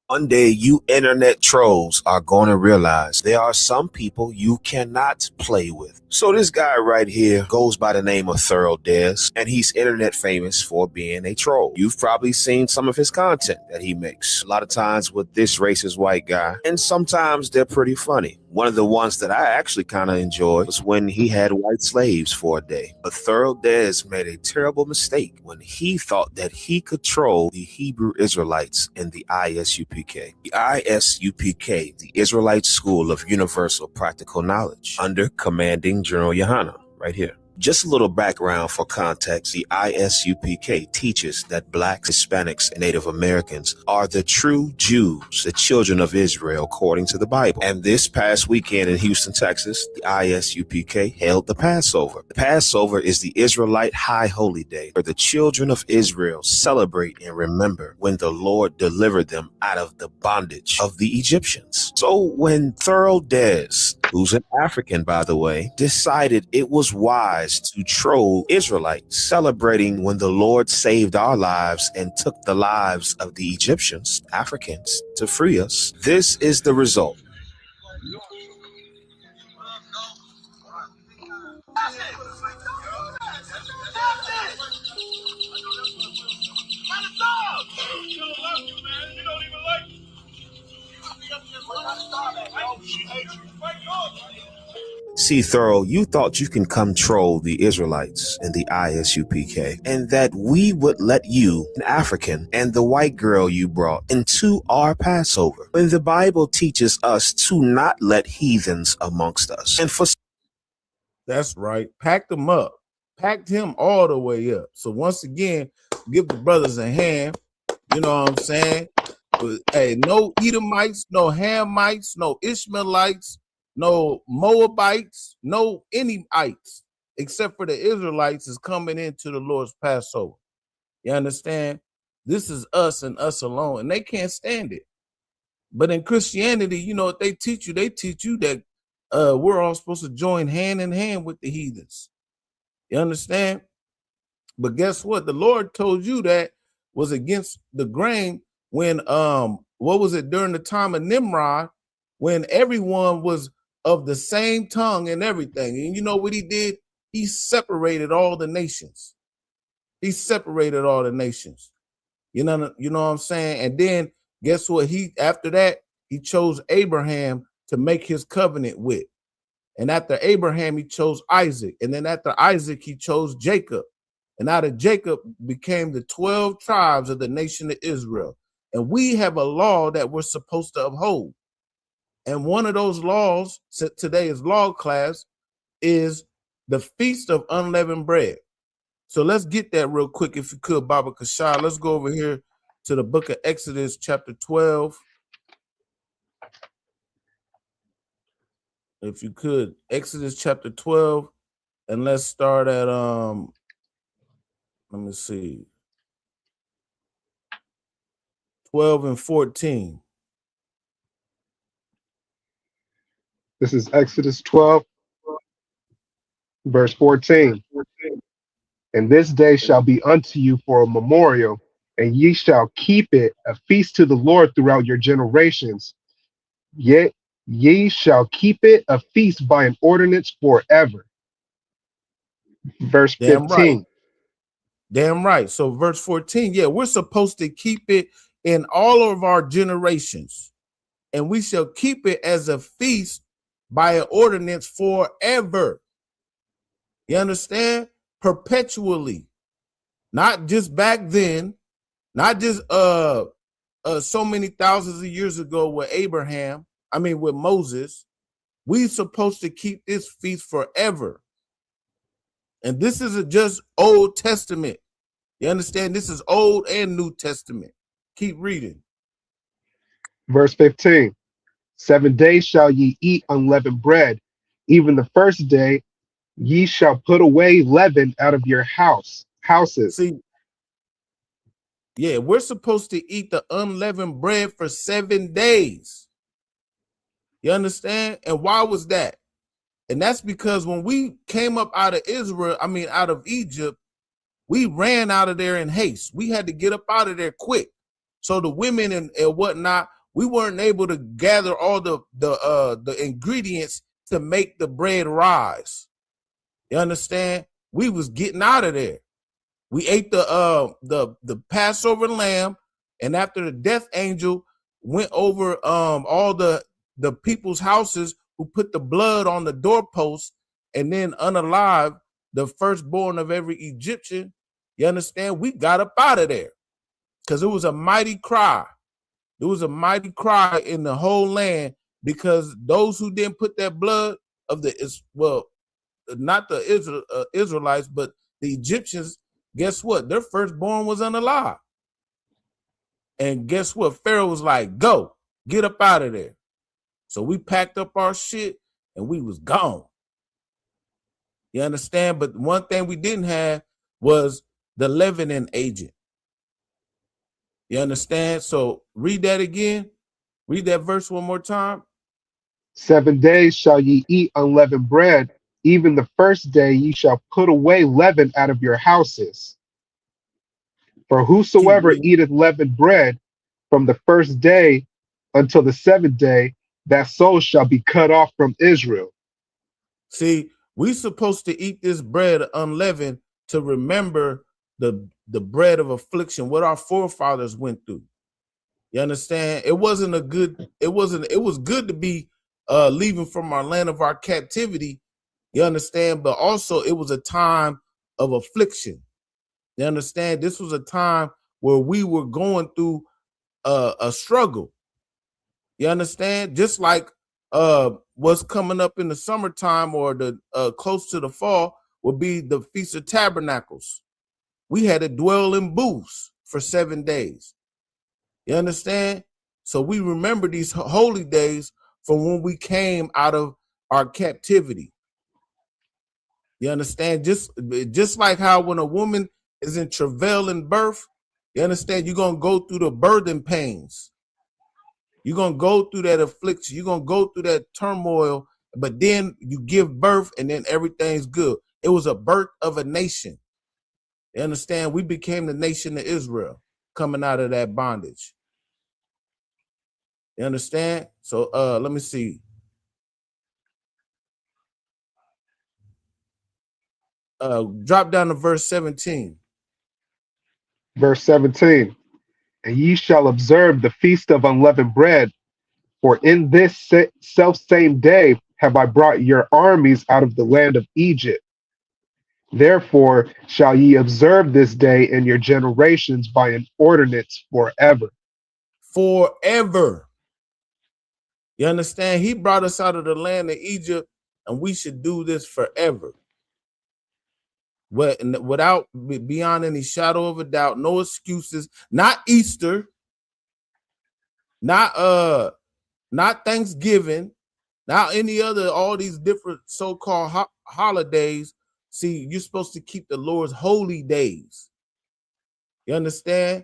One day, you internet trolls are going to realize there are some people you cannot play with. So this guy right here goes by the name of Thorough Des, and he's internet famous for being a troll. You've probably seen some of his content that he makes, a lot of times with this racist white guy, and sometimes they're pretty funny. One of the ones that I actually kind of enjoyed was when he had white slaves for a day. But Thorough Des made a terrible mistake when he thought that he could troll the Hebrew Israelites in the ISUPK. The ISUPK, the Israelite School of Universal Practical Knowledge, under commanding General Yohana, right here. Just a little background for context. The ISUPK teaches that Blacks, Hispanics, and Native Americans are the true Jews, the children of Israel, according to the Bible. And this past weekend in Houston, Texas, the ISUPK held the Passover. The Passover is the Israelite high holy day where the children of Israel celebrate and remember when the Lord delivered them out of the bondage of the Egyptians. So when Thorough Des, who's an African, by the way, decided it was wise to troll Israelites, celebrating when the Lord saved our lives and took the lives of the Egyptians, Africans, to free us, this is the result. See, Thorough, you thought you can control the Israelites in the ISUPK, and that we would let you, an African, and the white girl you brought into our Passover, when the Bible teaches us to not let heathens amongst us. And for That's right. Packed him up. Packed him all the way up. So once again, give the brothers a hand. You know what I'm saying? But, hey, no Edomites, no Hamites, no Ishmaelites, no Moabites, no anyites, except for the Israelites is coming into the Lord's Passover. You understand? This is us and us alone, and they can't stand it. But in Christianity, you know what they teach you? They teach you that we're all supposed to join hand in hand with the heathens. You understand? But guess what? The Lord told you that was against the grain when what was it, during the time of Nimrod, when everyone was of the same tongue and everything. And you know what he did? He separated all the nations. He separated all the nations. You know what I'm saying? And then guess what? After that, he chose Abraham to make his covenant with. And after Abraham, he chose Isaac. And then after Isaac, he chose Jacob. And out of Jacob became the 12 tribes of the nation of Israel. And we have a law that we're supposed to uphold. And one of those laws, today's law class, is the Feast of Unleavened Bread. So let's get that real quick, if you could, Baba Kashar. Let's go over here to the book of Exodus, chapter 12. If you could, Exodus chapter 12, and let's start at let me see, 12 and 14. This is Exodus 12, Verse 14. And this day shall be unto you for a memorial, and ye shall keep it a feast to the Lord throughout your generations. Yet ye shall keep it a feast by an ordinance forever. Verse Damn right. 15. Damn right. So verse 14, yeah, we're supposed to keep it in all of our generations, and we shall keep it as a feast by an ordinance forever. You understand? Perpetually. Not just back then, not just so many thousands of years ago with with Moses. We supposed to keep this feast forever. And this isn't just Old Testament. You understand? This is Old and New Testament. Keep reading. Verse 15. 7 days shall ye eat unleavened bread. Even the first day ye shall put away leaven out of your houses. See, yeah, we're supposed to eat the unleavened bread for 7 days. You understand? And why was that? And that's because when we came up out of out of Egypt, we ran out of there in haste. We had to get up out of there quick. So the women and whatnot, we weren't able to gather all the ingredients to make the bread rise. You understand? We was getting out of there. We ate the Passover lamb, and after the death angel went over all the people's houses who put the blood on the doorposts and then unalive the firstborn of every Egyptian, you understand? We got up out of there because it was a mighty cry. It was a mighty cry in the whole land because those who didn't put that blood of not the Israelites, but the Egyptians, guess what? Their firstborn was unalive. And guess what? Pharaoh was like, go, get up out of there. So we packed up our shit and we was gone. You understand? But one thing we didn't have was the leavening agent. You understand? So read that again. Read that verse one more time. 7 days shall ye eat unleavened bread. Even the first day ye shall put away leaven out of your houses. For whosoever eateth leavened bread from the first day until the seventh day, that soul shall be cut off from Israel. See, we supposed to eat this bread unleavened to remember the bread of affliction, what our forefathers went through. You understand? It was good to be leaving from our land of our captivity. You understand? But also it was a time of affliction. You understand? This was a time where we were going through a struggle. You understand? Just like what's coming up in the summertime or the close to the fall would be the Feast of Tabernacles. We had to dwell in booths for 7 days. You understand? So we remember these holy days from when we came out of our captivity. You understand? Just like how when a woman is in travail in birth, you understand you're going to go through the birthing pains. You're going to go through that affliction. You're going to go through that turmoil, but then you give birth and then everything's good. It was a birth of a nation. You understand? We became the nation of Israel coming out of that bondage. You understand? So let me see. Drop down to verse 17. Verse 17. And ye shall observe the feast of unleavened bread, for in this self same day have I brought your armies out of the land of Egypt. Therefore shall ye observe this day in your generations by an ordinance forever. Forever. You understand? He brought us out of the land of Egypt, and we should do this forever. Without beyond any shadow of a doubt, no excuses, not Easter, not Thanksgiving, not any other, all these different so-called holidays. See, you're supposed to keep the Lord's holy days. You understand?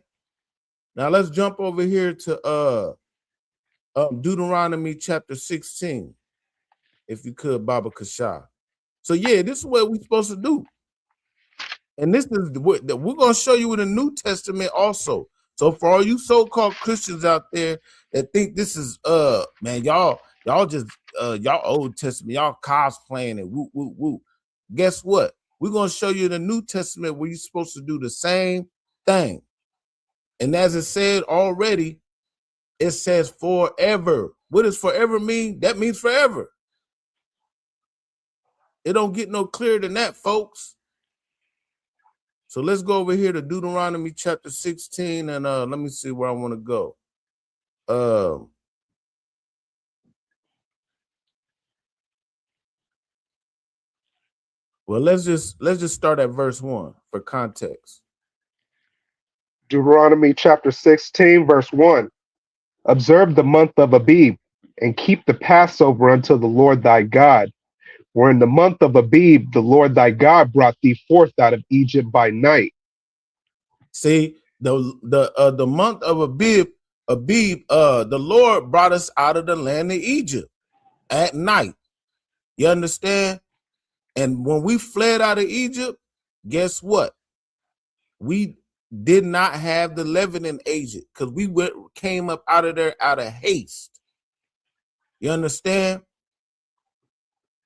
Now let's jump over here to Deuteronomy chapter 16, if you could, Baba Kasha. So yeah, this is what we're supposed to do. And this is what we're going to show you in the New Testament also. So for all you so-called Christians out there that think this is man, y'all just y'all Old Testament, y'all cosplaying and woo woo woo. Guess what? We're going to show you in the New Testament where you're supposed to do the same thing. And as it said already, it says forever. What does forever mean? That means forever. It don't get no clearer than that, folks. So let's go over here to Deuteronomy chapter 16, and let me see where I want to go. Well, let's just start at verse 1 for context. Deuteronomy chapter 16, verse 1. Observe the month of Abib, and keep the Passover unto the Lord thy God. For in the month of Abib, the Lord thy God brought thee forth out of Egypt by night. See, the month of Abib, the Lord brought us out of the land of Egypt at night. You understand? And when we fled out of Egypt, guess what? We did not have the leavening agent because we came up out of there out of haste. You understand?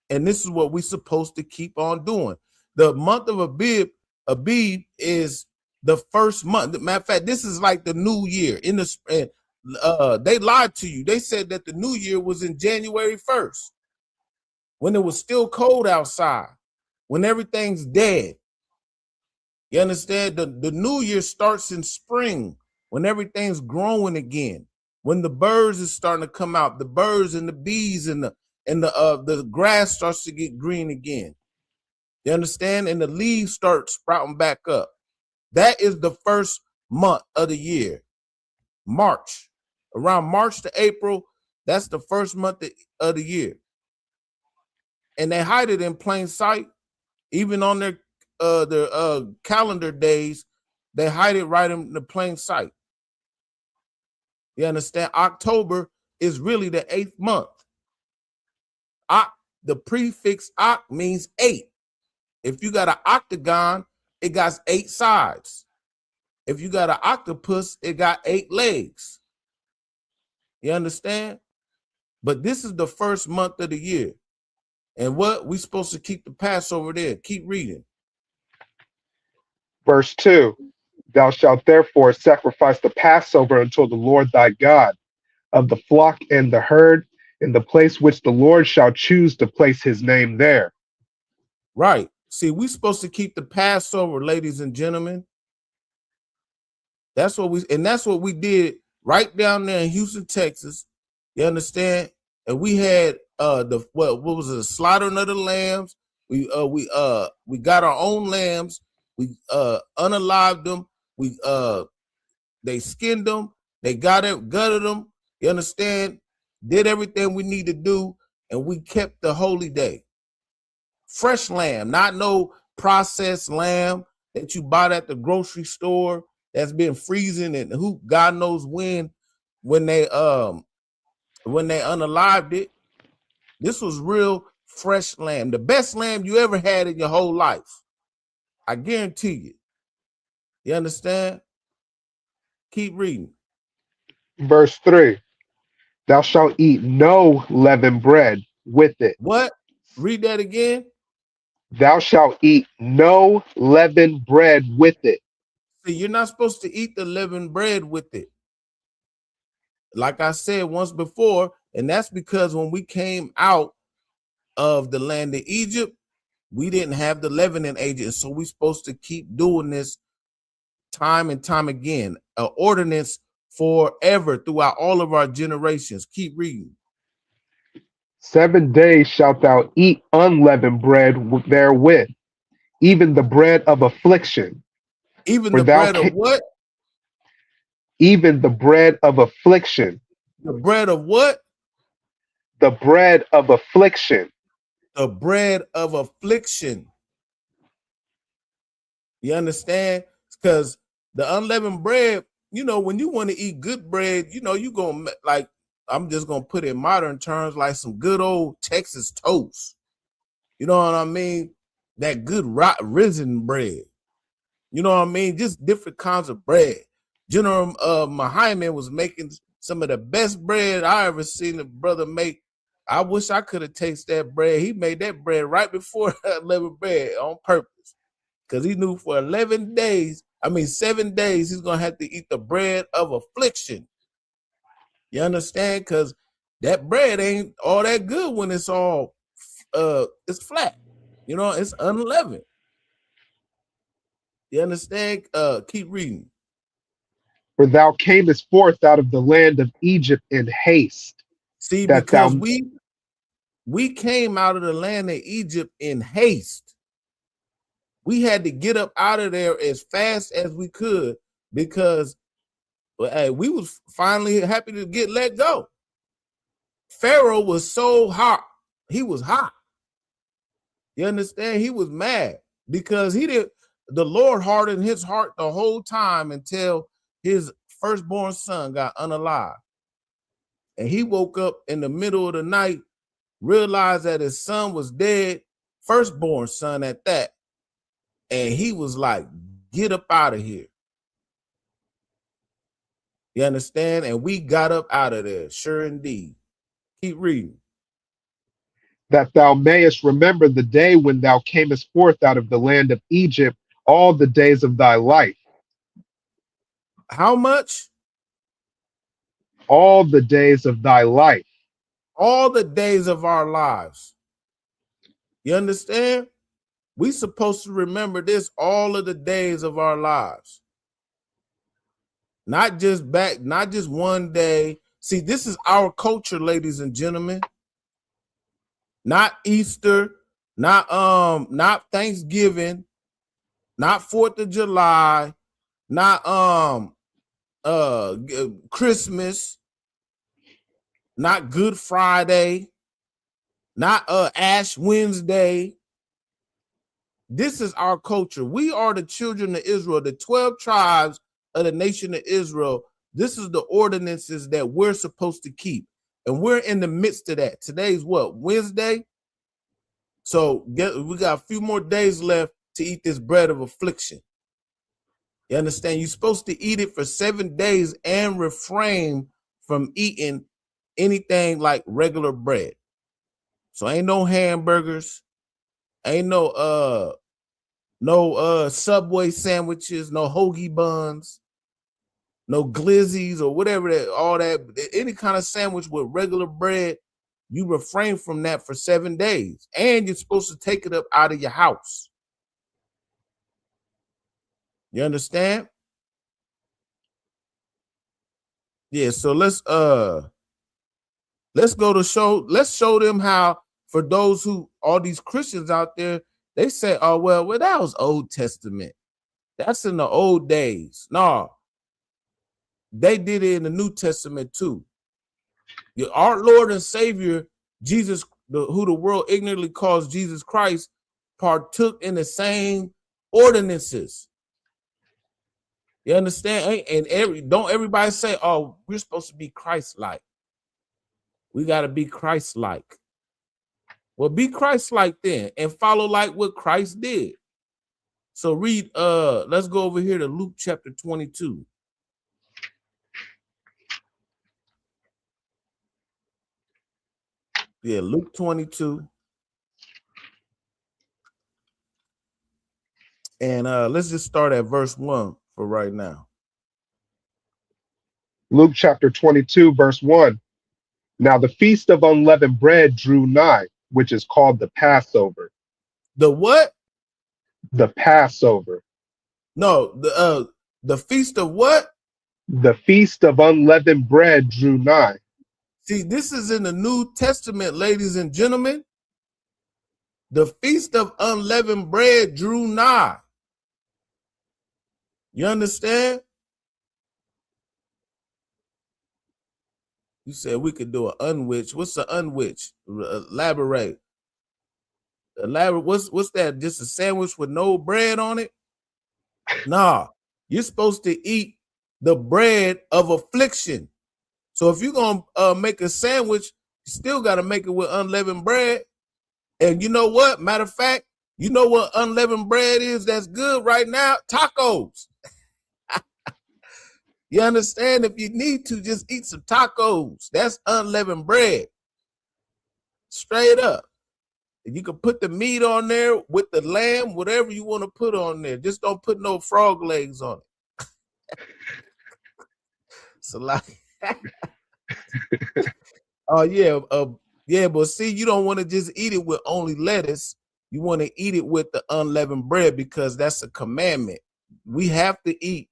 And this is what we're supposed to keep on doing. The month of Abib is the first month. Matter of fact, this is like the new year. They lied to you. They said that the new year was in January 1st, when it was still cold outside, when everything's dead. You understand? The new year starts in spring, when everything's growing again, when the birds is starting to come out, the birds and the bees and the grass starts to get green again. You understand? And the leaves start sprouting back up. That is the first month of the year. March. Around March to April, that's the first month of the year. And they hide it in plain sight. Even on their calendar days, they hide it right in the plain sight. You understand? October is really the 8th month. The prefix "oct" means 8. If you got an octagon, it got 8 sides. If you got an octopus, it got 8 legs. You understand? But this is the first month of the year. And what? We supposed to keep the Passover there. Keep reading. Verse 2. Thou shalt therefore sacrifice the Passover unto the Lord thy God of the flock and the herd in the place which the Lord shall choose to place his name there. Right. See, we're supposed to keep the Passover, ladies and gentlemen. That's what we did right down there in Houston, Texas. You understand? And we had what was it, the slaughtering of the lambs. We got our own lambs. We unalived them. They skinned them. They gutted them. You understand? Did everything we need to do, and we kept the holy day. Fresh lamb, not no processed lamb that you bought at the grocery store that's been freezing and who God knows when they unalived it. This was real fresh lamb, the best lamb you ever had in your whole life. I guarantee you. You understand? Keep reading. Verse 3. Thou shalt eat no leavened bread with it. What? Read that again. Thou shalt eat no leavened bread with it. See, you're not supposed to eat the leavened bread with it. Like I said once before, and that's because when we came out of the land of Egypt, we didn't have the leavening agent. So we're supposed to keep doing this time and time again. An ordinance forever throughout all of our generations. Keep reading. 7 days shalt thou eat unleavened bread therewith, even the bread of affliction. Even the bread of what? Even the bread of affliction. The bread of what? The bread of affliction. The bread of affliction. You understand? Because the unleavened bread, when you want to eat good bread, you going to, like, I'm just going to put it in modern terms, like some good old Texas toast. You know what I mean? That good risen bread. You know what I mean? Just different kinds of bread. General Muhammad was making some of the best bread I ever seen a brother make. I wish I could have tasted that bread. He made that bread right before Unleavened Bread on purpose. Because he knew for 7 days, he's going to have to eat the bread of affliction. You understand? Because that bread ain't all that good when it's all, it's flat. You know, it's unleavened. You understand? Keep reading. For thou camest forth out of the land of Egypt in haste. See, that because thou we came out of the land of Egypt in haste. We had to get up out of there as fast as we could because we was finally happy to get let go. Pharaoh was so hot. He was hot. You understand? He was mad because the Lord hardened his heart the whole time until his firstborn son got unalive. And he woke up in the middle of the night, realized that his son was dead, firstborn son at that. And he was like, get up out of here. You understand? And we got up out of there, sure indeed. Keep reading. That thou mayest remember the day when thou camest forth out of the land of Egypt all the days of thy life. How much? All the days of thy life. All the days of our lives. You understand? We supposed to remember this all of the days of our lives. Not just one day. See, this is our culture, ladies and gentlemen. Not Easter, not Thanksgiving, not 4th of July, not Christmas, not Good Friday, not Ash Wednesday. This is our culture. We are the children of Israel, the 12 tribes of the nation of Israel. This is the ordinances that we're supposed to keep. And we're in the midst of that. Today's what? Wednesday? So we got a few more days left to eat this bread of affliction. You understand? You're supposed to eat it for 7 days and refrain from eating anything like regular bread. So ain't no hamburgers, ain't no Subway sandwiches, no hoagie buns, no glizzies or whatever any kind of sandwich with regular bread. You refrain from that for 7 days, and you're supposed to take it up out of your house. You understand? Yeah, so let's go to let's show them how, for those who, all these Christians out there, they say, oh, well, that was Old Testament. That's in the old days. No, they did it in the New Testament too. Our Lord and Savior, Jesus, who the world ignorantly calls Jesus Christ, partook in the same ordinances. You understand? And don't everybody say, oh, we're supposed to be Christ-like. We got to be Christ-like. Well, be Christ-like then and follow like what Christ did. So read, let's go over here to Luke chapter 22. Yeah, Luke 22. And let's just start at verse 1 for right now. Luke chapter 22, verse 1. Now the feast of unleavened bread drew nigh, which is called the Passover. The what? The Passover. No, the feast of what? The feast of unleavened bread drew nigh. See, this is in the New Testament, ladies and gentlemen. The feast of unleavened bread drew nigh. You understand? You said we could do an unwitch. What's the unwitch? Elaborate. What's that? Just a sandwich with no bread on it? Nah, you're supposed to eat the bread of affliction. So if you're gonna make a sandwich, you still got to make it with unleavened bread. And you know what? Matter of fact, you know what unleavened bread is that's good right now? Tacos. You understand? If you need to, just eat some tacos. That's unleavened bread. Straight up. And you can put the meat on there with the lamb, whatever you want to put on there. Just don't put no frog legs on it. So like, oh yeah, but see, you don't want to just eat it with only lettuce. You want to eat it with the unleavened bread because that's a commandment. We have to eat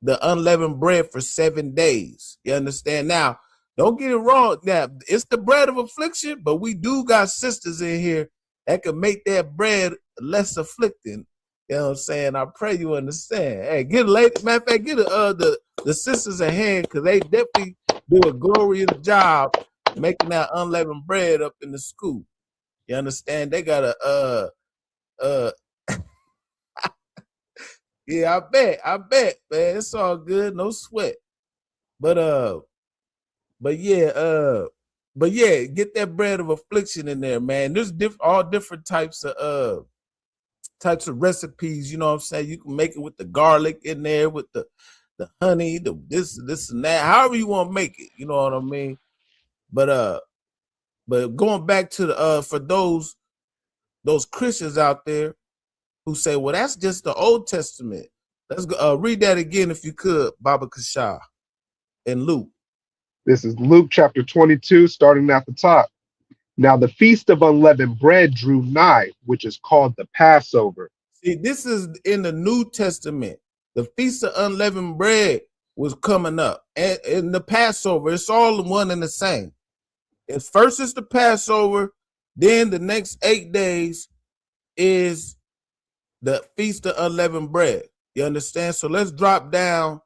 the unleavened bread for 7 days. You understand? Now, don't get it wrong. Now, it's the bread of affliction, but we do got sisters in here that can make that bread less afflicting. You know what I'm saying? I pray you understand. Hey, get a lady, matter of fact, get the sisters a hand because they definitely do a glorious job making that unleavened bread up in the school. You understand? They got a yeah, I bet, man. It's all good, no sweat. But yeah, get that bread of affliction in there, man. There's all different types of recipes, you know what I'm saying? You can make it with the garlic in there, with the honey, the this and that, however you want to make it, you know what I mean? But going back to the for those Christians out there who say, well, that's just the Old Testament. Let's go read that again if you could, Baba Kasha, in Luke. This is Luke chapter 22, starting at the top. Now the feast of unleavened bread drew nigh, which is called the Passover. See, this is in the New Testament. The feast of unleavened bread was coming up. And in the Passover, it's all one and the same. At first it's the Passover, then the next 8 days is the feast of unleavened bread. You understand? So let's drop down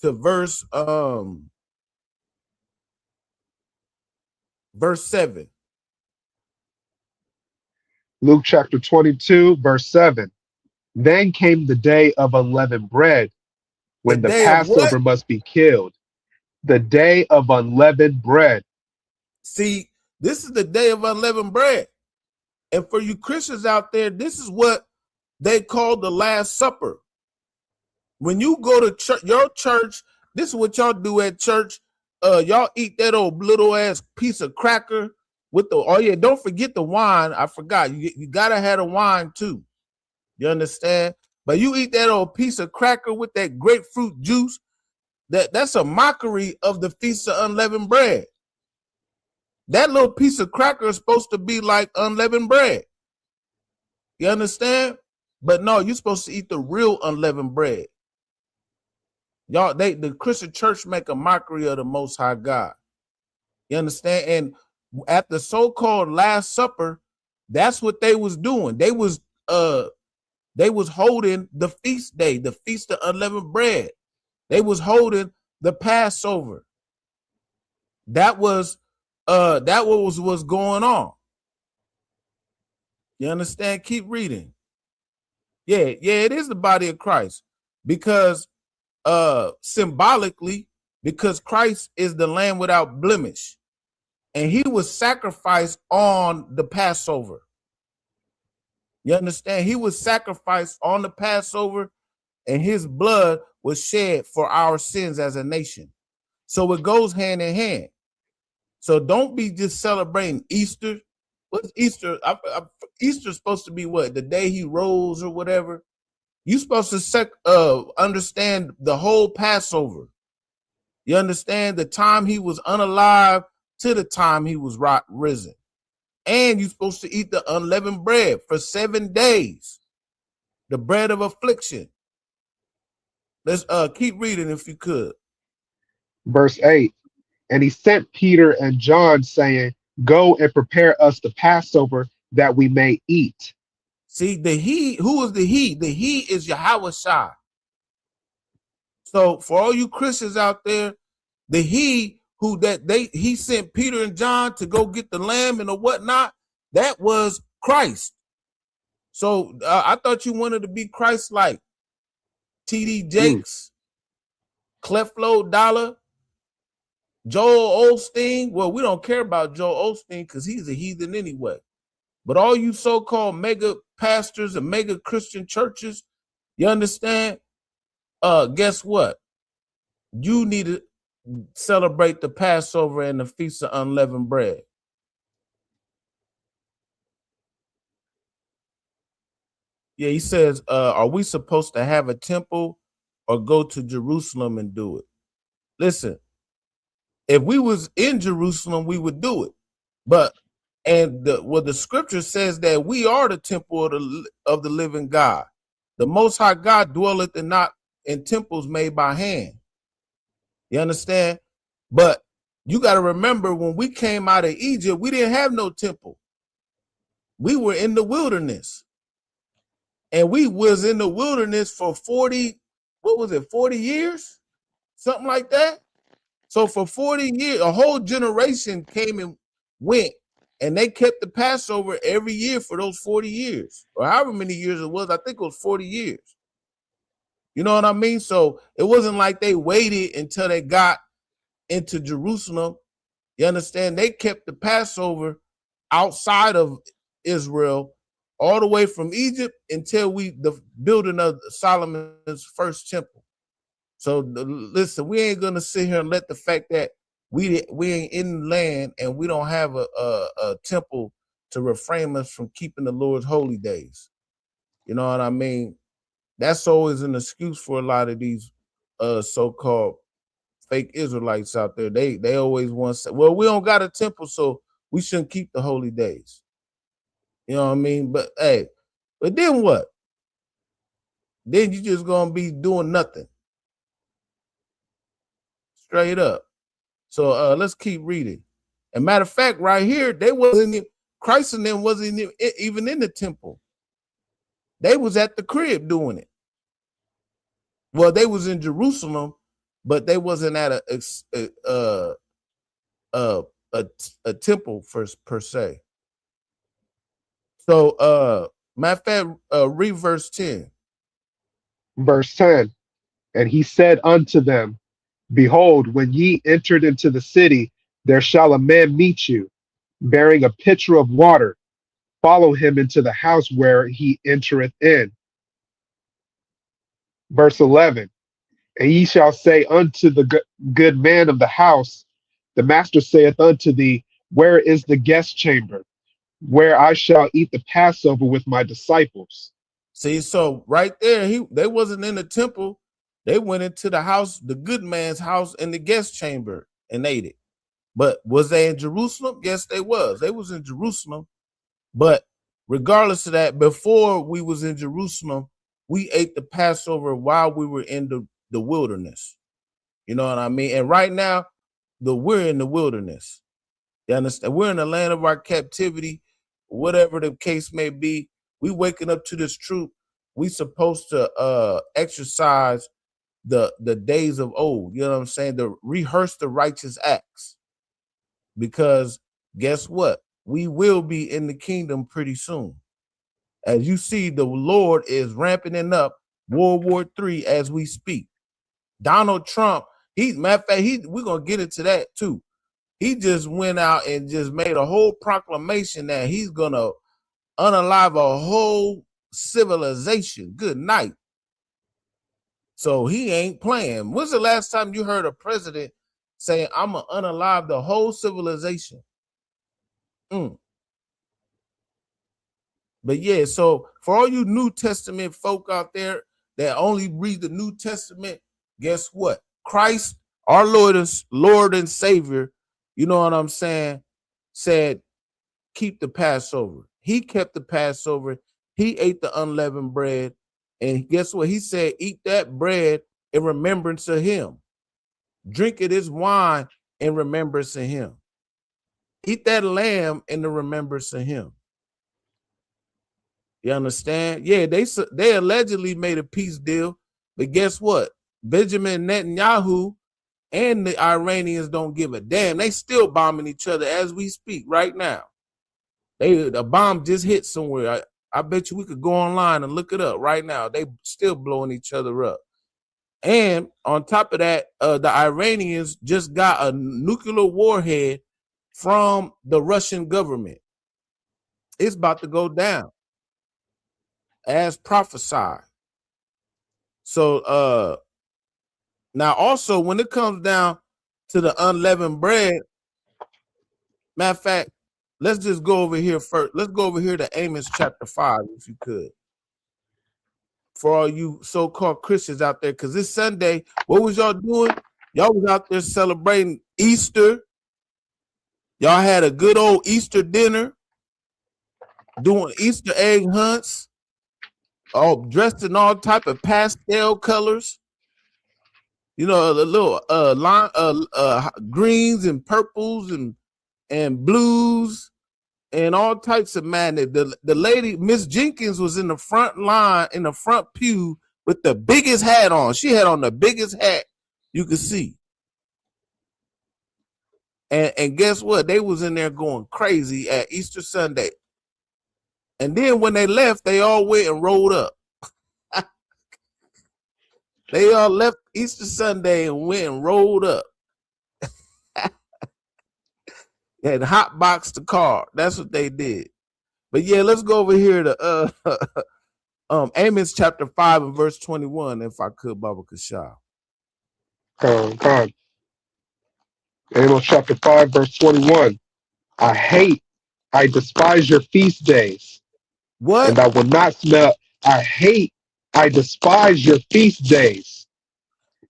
to verse 7. Luke chapter 22, verse 7. Then came the day of unleavened bread, when the day of Passover what? must be killed. The day of unleavened bread. See, this is the day of unleavened bread. And for you Christians out there, this is what they call the Last Supper. When you go to church, your church, this is what y'all do at church. Y'all eat that old little ass piece of cracker with the, oh yeah, don't forget the wine. I forgot. You gotta have the wine too. You understand? But you eat that old piece of cracker with that grapefruit juice. That's a mockery of the Feast of Unleavened Bread. That little piece of cracker is supposed to be like unleavened bread. You understand? But no, you're supposed to eat the real unleavened bread. Y'all, the Christian church make a mockery of the Most High God. You understand? And at the so-called Last Supper, that's what they was doing. They was holding the feast day, the Feast of Unleavened Bread. They was holding the Passover. That was what's going on. You understand? Keep reading. Yeah, it is the body of Christ because symbolically, because Christ is the Lamb without blemish, and he was sacrificed on the Passover. You understand? He was sacrificed on the Passover, and his blood was shed for our sins as a nation. So it goes hand in hand. So don't be just celebrating Easter. What's Easter? Easter's supposed to be what? The day he rose or whatever. You're supposed to understand the whole Passover. You understand the time he was unalive to the time he was risen. And you're supposed to eat the unleavened bread for 7 days. The bread of affliction. Let's keep reading if you could. Verse 8. And he sent Peter and John, saying, Go and prepare us the Passover that we may eat. See, the he, who is the he? The he is Yahweh Shai. So for all you Christians out there, the he he sent Peter and John to go get the lamb and the whatnot, that was Christ. So I thought you wanted to be Christ-like. T.D. Jakes, Cleflo Dollar, Joel Osteen. Well, we don't care about Joel Osteen because he's a heathen anyway. But all you so-called mega pastors and mega Christian churches, you understand? Guess what? You need to celebrate the Passover and the Feast of Unleavened Bread. Yeah, he says, are we supposed to have a temple or go to Jerusalem and do it? Listen, if we was in Jerusalem, we would do it. But the scripture says that we are the temple of the living God. The Most High God dwelleth not in temples made by hand. You understand? But you got to remember, when we came out of Egypt, we didn't have no temple. We were in the wilderness. And we was in the wilderness for 40 years? Something like that. So for 40 years, a whole generation came and went, and they kept the Passover every year for those 40 years, or however many years it was. I think it was 40 years. You know what I mean? So it wasn't like they waited until they got into Jerusalem. You understand? They kept the Passover outside of Israel all the way from Egypt until the building of Solomon's first temple. So listen, we ain't gonna sit here and let the fact that we ain't in the land and we don't have a temple to refrain us from keeping the Lord's holy days. You know what I mean? That's always an excuse for a lot of these so-called fake Israelites out there. They always want to say, well, we don't got a temple, so we shouldn't keep the holy days. You know what I mean? But hey, but then what? Then you just gonna be doing nothing. Straight up. So let's keep reading. And matter of fact, right here, Christ and them wasn't even in the temple. They was at the crib doing it. Well, they was in Jerusalem, but they wasn't at a temple per se. So matter of fact, read verse 10. Verse 10. And he said unto them, Behold, when ye entered into the city, there shall a man meet you, bearing a pitcher of water. Follow him into the house where he entereth in. Verse 11. And ye shall say unto the good man of the house, the master saith unto thee, Where is the guest chamber, where I shall eat the Passover with my disciples? See, so right there, they wasn't in the temple. They went into the house, the good man's house, in the guest chamber and ate it. But was they in Jerusalem? Yes, they was. They was in Jerusalem. But regardless of that, before we was in Jerusalem, we ate the Passover while we were in the wilderness. You know what I mean? And right now, we're in the wilderness. You understand? We're in the land of our captivity, whatever the case may be. We waking up to this truth. We supposed to exercise the days of old. You know what I'm saying? To rehearse the righteous acts. Because guess what? We will be in the kingdom pretty soon. As you see, the Lord is ramping it up World War III as we speak. Donald Trump, matter of fact, we're gonna get into that too. He just went out and just made a whole proclamation that he's gonna unalive a whole civilization. Good night. So he ain't playing. When's the last time you heard a president saying, I'm gonna unalive the whole civilization? But yeah, so for all you New Testament folk out there that only read the New Testament, guess what? Christ, our Lord and Savior, you know what I'm saying, said, keep the Passover. He kept the Passover. He ate the unleavened bread. And guess what? He said, eat that bread in remembrance of him. Drink it as wine in remembrance of him. Eat that lamb in the remembrance of him. You understand? Yeah, they allegedly made a peace deal, but guess what? Benjamin Netanyahu and the Iranians don't give a damn. They still bombing each other as we speak right now. A bomb just hit somewhere. I bet you we could go online and look it up right now. They still blowing each other up. And on top of that, the Iranians just got a nuclear warhead from the Russian government. It's about to go down as prophesied. So now also when it comes down to the unleavened bread, matter of fact, let's just go over here first. Let's go over here to Amos chapter 5, if you could. For all you so-called Christians out there, because this Sunday, what was y'all doing? Y'all was out there celebrating Easter. Y'all had a good old Easter dinner, doing Easter egg hunts, all dressed in all type of pastel colors. You know, the little greens and purples and blues and all types of madness. The lady, Miss Jenkins, was in the front line, in the front pew with the biggest hat on. She had on the biggest hat you could see. And guess what? They was in there going crazy at Easter Sunday. And then when they left, they all went and rolled up. They all left Easter Sunday and went and rolled up. And hotboxed the car. That's what they did. But yeah, let's go over here to Amos chapter 5 and verse 21, if I could, Baba Kashah. God. Amos chapter 5, verse 21. I despise your feast days. What? And I will not smell. I despise your feast days.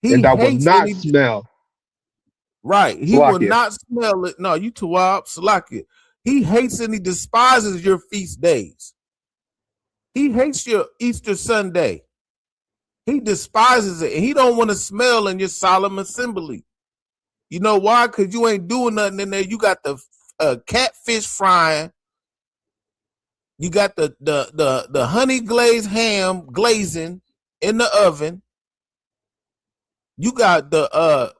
And I will not smell. Right. He will not smell it. No, you Tawab, Salakia. He hates and he despises your feast days. He hates your Easter Sunday. He despises it. And he don't want to smell in your solemn assembly. You know why? Because you ain't doing nothing in there. You got the catfish frying. You got the honey glazed ham glazing in the oven. You got the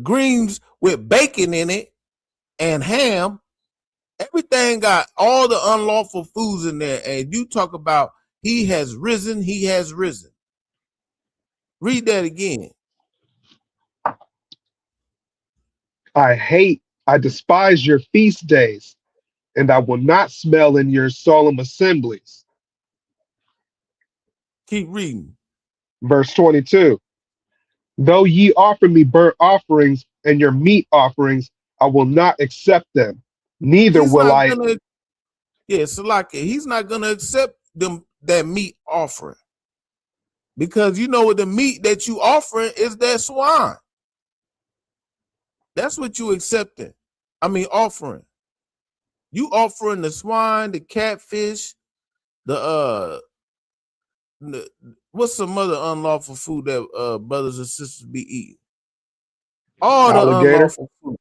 greens with bacon in it and ham. Everything got all the unlawful foods in there. And you talk about he has risen, he has risen. Read that again. I despise your feast days, and I will not smell in your solemn assemblies. Keep reading. Verse 22. Though ye offer me burnt offerings and your meat offerings, I will not accept them. Neither will I. Salakia, he's not gonna accept them that meat offering. Because you know what, the meat that you offering is that swine. That's what you accepting. I mean, offering. You offering the swine, the catfish, what's some other unlawful food that brothers and sisters be eating? All the unlawful food.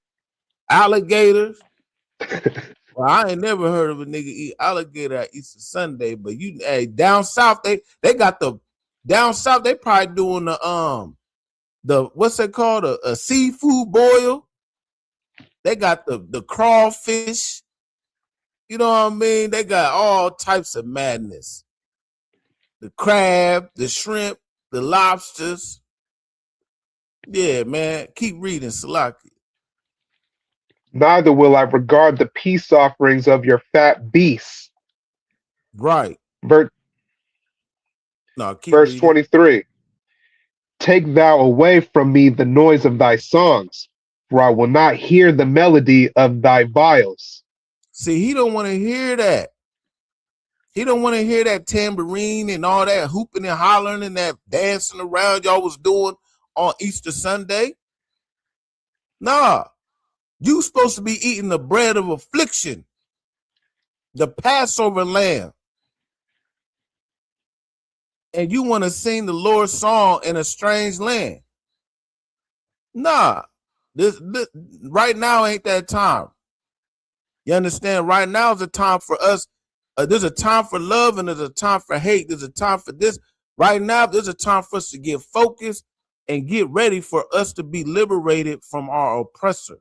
Alligators. Well, I ain't never heard of a nigga eat alligator at Easter Sunday, but down south they got down south they probably doing the what's it called, a seafood boil. They got the crawfish. You know what I mean? They got all types of madness. The crab, the shrimp, the lobsters. Yeah, man. Keep reading, Salaki. Neither will I regard the peace offerings of your fat beasts. Right. Verse 23. Take thou away from me the noise of thy songs, for I will not hear the melody of thy viols. See, he don't want to hear that. He don't want to hear that tambourine and all that hooping and hollering and that dancing around y'all was doing on Easter Sunday. Nah, you supposed to be eating the bread of affliction, the Passover lamb. And you want to sing the Lord's song in a strange land. Nah, this right now ain't that time. You understand? Right now is a time for us. There's a time for love and there's a time for hate. There's a time for this. Right now, there's a time for us to get focused and get ready for us to be liberated from our oppressor.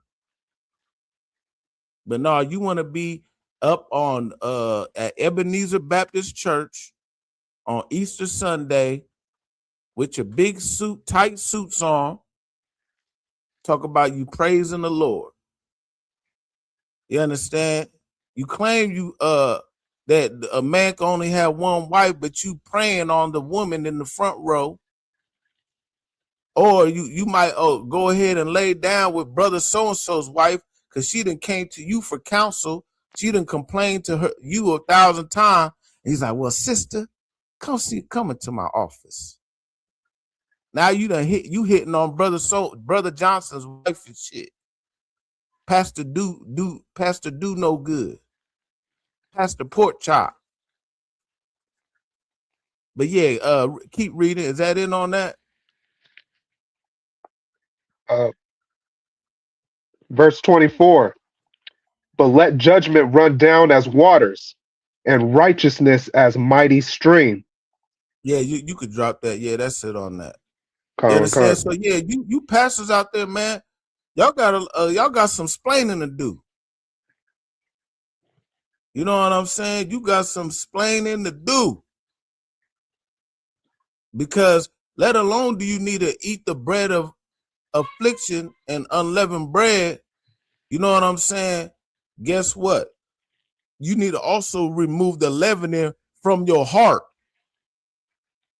But no, you want to be up on at Ebenezer Baptist Church on Easter Sunday with your big suit, tight suits on. Talk about you praising the Lord. You understand? You claim you that a man can only have one wife, but you praying on the woman in the front row. Or you might go ahead and lay down with brother so-and-so's wife because she done came to you for counsel. She done complained to her you 1,000 times. And he's like, well, sister, come into my office. Now you hitting on brother Johnson's wife and shit. Pastor do no good. Pastor pork chop. But yeah, keep reading. Is that in on that? Verse 24. But let judgment run down as waters, and righteousness as mighty stream. Yeah, you could drop that. Yeah, that's it on that. Come You on, understand? So yeah, you pastors out there, man, y'all got some splaining to do. You know what I'm saying? You got some splaining to do. Because let alone do you need to eat the bread of affliction and unleavened bread. You know what I'm saying? Guess what? You need to also remove the leavening from your heart.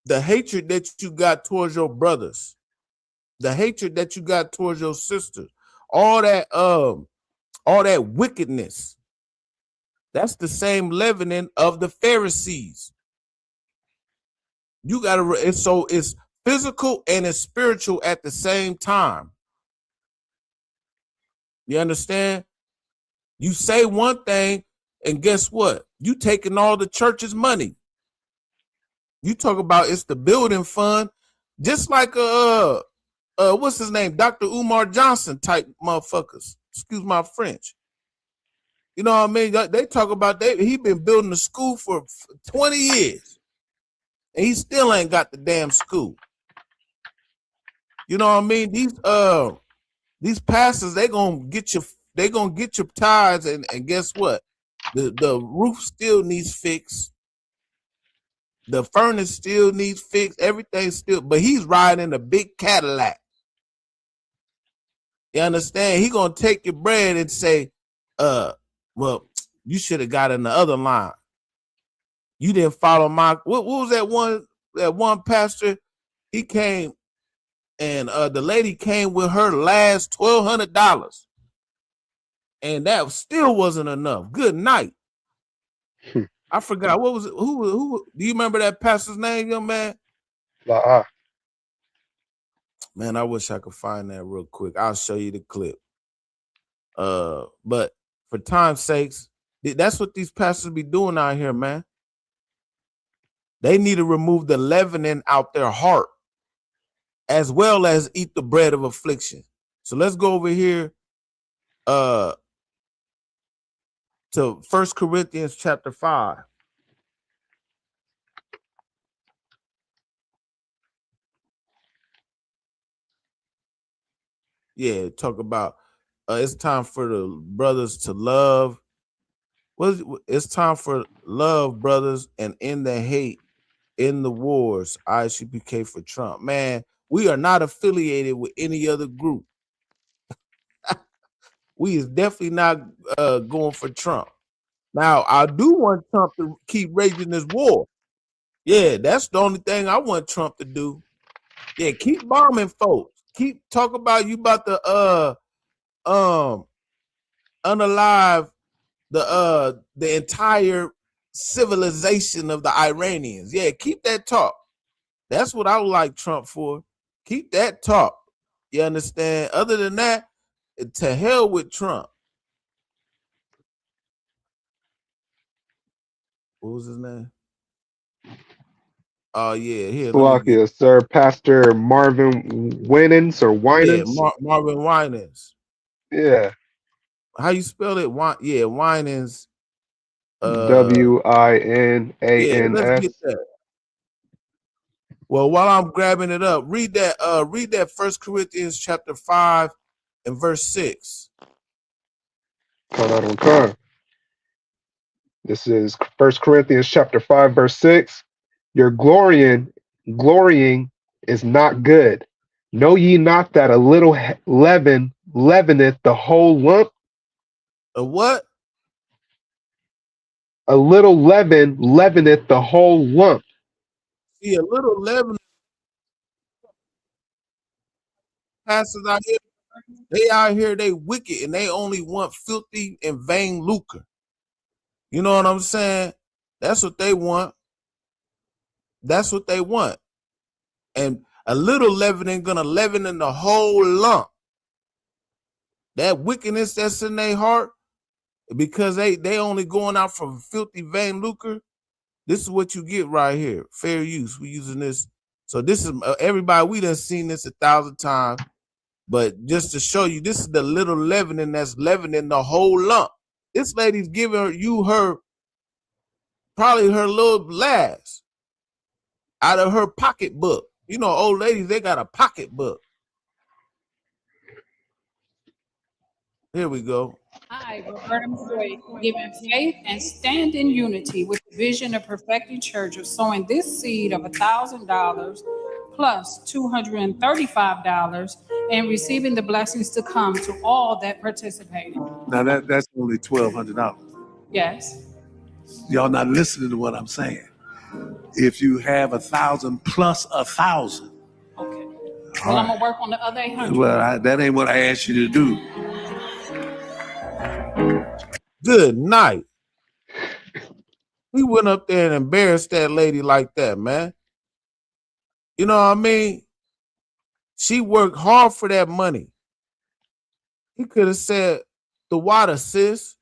The hatred that you got towards your brothers, the hatred that you got towards your sisters, all that wickedness. That's the same leavening of the Pharisees. You gotta it's physical and it's spiritual at the same time. You understand? You say one thing, and guess what? You taking all the church's money. You talk about it's the building fund, just like what's his name, Dr. Umar Johnson type motherfuckers. Excuse my French. You know what I mean? They talk about he been building a school for 20 years, and he still ain't got the damn school. You know what I mean? These pastors, they gonna get your tithes, and guess what? The roof still needs fixed. The furnace still needs fixed. Everything still, but he's riding in a big Cadillac. You understand? He gonna take your bread and say, well, you should have got in the other line. You didn't follow my what was that one pastor? He came and the lady came with her last $1,200. And that still wasn't enough. Good night. I forgot what was it. Who do you remember that pastor's name, young man? Man, I wish I could find that real quick. I'll show you the clip. But for time's sakes, that's what these pastors be doing out here, man. They need to remove the leavening out their heart, as well as eat the bread of affliction. So let's go over here to 1 Corinthians chapter 5. Yeah, talk about it's time for the brothers to love. It's time for love, brothers, and end the hate, in the wars. ICPK for Trump. Man, we are not affiliated with any other group. We is definitely not going for Trump. Now, I do want Trump to keep raging this war. Yeah, that's the only thing I want Trump to do. Yeah, keep bombing folks. Keep talking about you about to unalive the entire civilization of the Iranians. Yeah, keep that talk. That's what I would like Trump for. Keep that talk. You understand? Other than that, to hell with Trump. What was his name? Oh yeah, here. Let me get. Slovakia, sir. Pastor Marvin Winans or Yeah, Winans. Marvin Winans. Yeah. How you spell it? Yeah, Winans. WINANS. Yeah, let's get that. Well, while I'm grabbing it up, read that 1 Corinthians chapter 5 and verse 6. This is 1 Corinthians chapter 5, verse 6. Your glorying is not good. Know ye not that a little leaven leaveneth the whole lump? A what? A little leaven leaveneth the whole lump. See, a little leaven pastors out here, they out here, they wicked, and they only want filthy and vain lucre. You know what I'm saying? That's what they want. That's what they want. And a little leaven ain't gonna leaven in the whole lump. That wickedness that's in their heart, because they only going out for filthy vain lucre. This is what you get right here. Fair use. We using this. So this is everybody. We done seen this 1,000 times, but just to show you, this is the little leavening that's leavening the whole lump. This lady's giving you her probably her little last out of her pocketbook. You know, old ladies, they got a pocketbook. Here we go. I, Roberta McCoy, giving faith and stand in unity with the vision of perfecting church of sowing this seed of $1,000 plus $235 and receiving the blessings to come to all that participated. Now that's only $1,200. Yes. Y'all not listening to what I'm saying. If you have 1,000 plus 1,000. Okay. Well, I'm gonna work on the other 800. Well, that ain't what I asked you to do. Good night. We went up there and embarrassed that lady like that, man. You know what I mean? She worked hard for that money. He could have said, "The water, sis.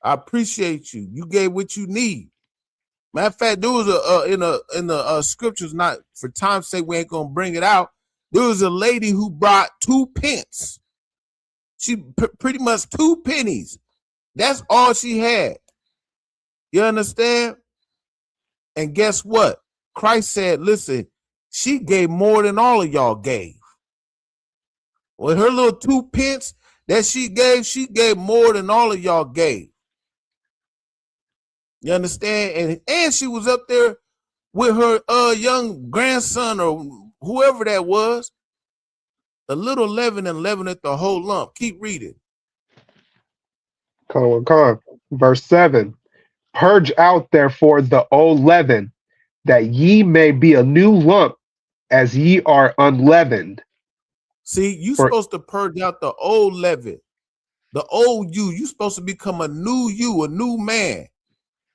I appreciate you. You gave what you need." Matter of fact, there was in the scriptures, not for time's sake, we ain't gonna bring it out. There was a lady who brought 2 pence. She pretty much 2 pennies. That's all she had. You understand? And guess what? Christ said, listen, she gave more than all of y'all gave. With her little 2 pence that she gave more than all of y'all gave. You understand? And she was up there with her young grandson or whoever that was. A little leaven and leaveneth the whole lump. Keep reading. Come on. Verse 7. Purge out therefore the old leaven, that ye may be a new lump, as ye are unleavened. See, you supposed to purge out the old leaven, the old you. You supposed to become a new you, a new man.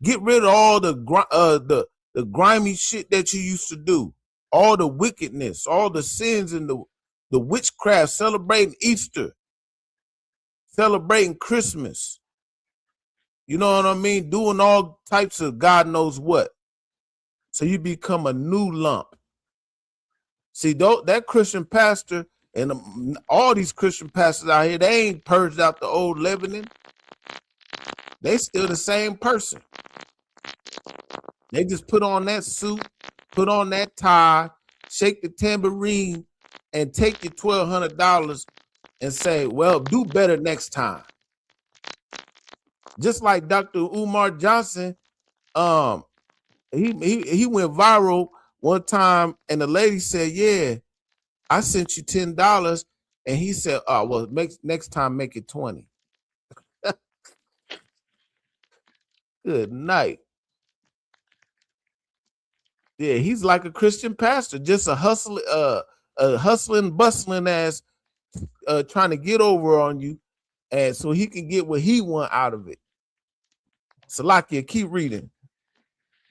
Get rid of all the grimy shit that you used to do, all the wickedness, all the sins and the witchcraft, celebrating Easter, celebrating Christmas. You know what I mean? Doing all types of God knows what. So you become a new lump. See, that Christian pastor and all these Christian pastors out here, they ain't purged out the old leavening. They still the same person. They just put on that suit, put on that tie, shake the tambourine, and take your $1,200 and say, well, do better next time. Just like Dr. Umar Johnson, he went viral one time, and the lady said, yeah, I sent you $10. And he said, oh, well, next time make it 20. Good night. Yeah, he's like a Christian pastor, just a hustling, bustling ass, trying to get over on you, and so he can get what he want out of it. Salakia, keep reading.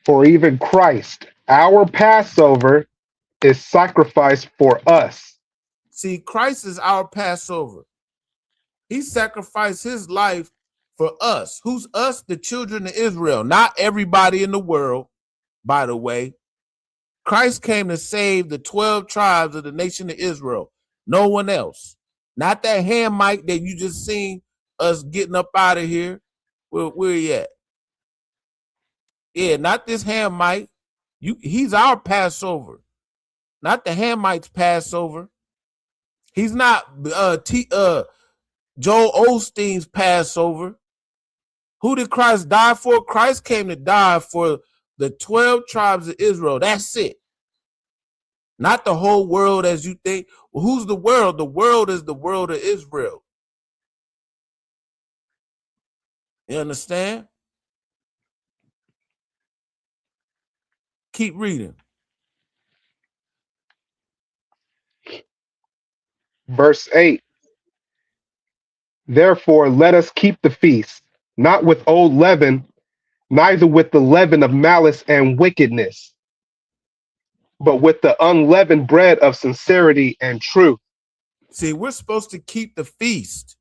For even Christ, our Passover, is sacrificed for us. See, Christ is our Passover. He sacrificed his life for us. Who's us? The children of Israel. Not everybody in the world, by the way. Christ came to save the 12 tribes of the nation of Israel. No one else. Not that Hamite that you just seen us getting up out of here. Where he at? Yeah, not this Hamite. He's our Passover. Not the Hamite's Passover. He's not Joel Osteen's Passover. Who did Christ die for? Christ came to die for the 12 tribes of Israel. That's it. Not the whole world as you think. Well, who's the world? The world is the world of Israel. You understand? Keep reading. Verse 8. Therefore, let us keep the feast, not with old leaven, neither with the leaven of malice and wickedness, but with the unleavened bread of sincerity and truth. See, we're supposed to keep the feast,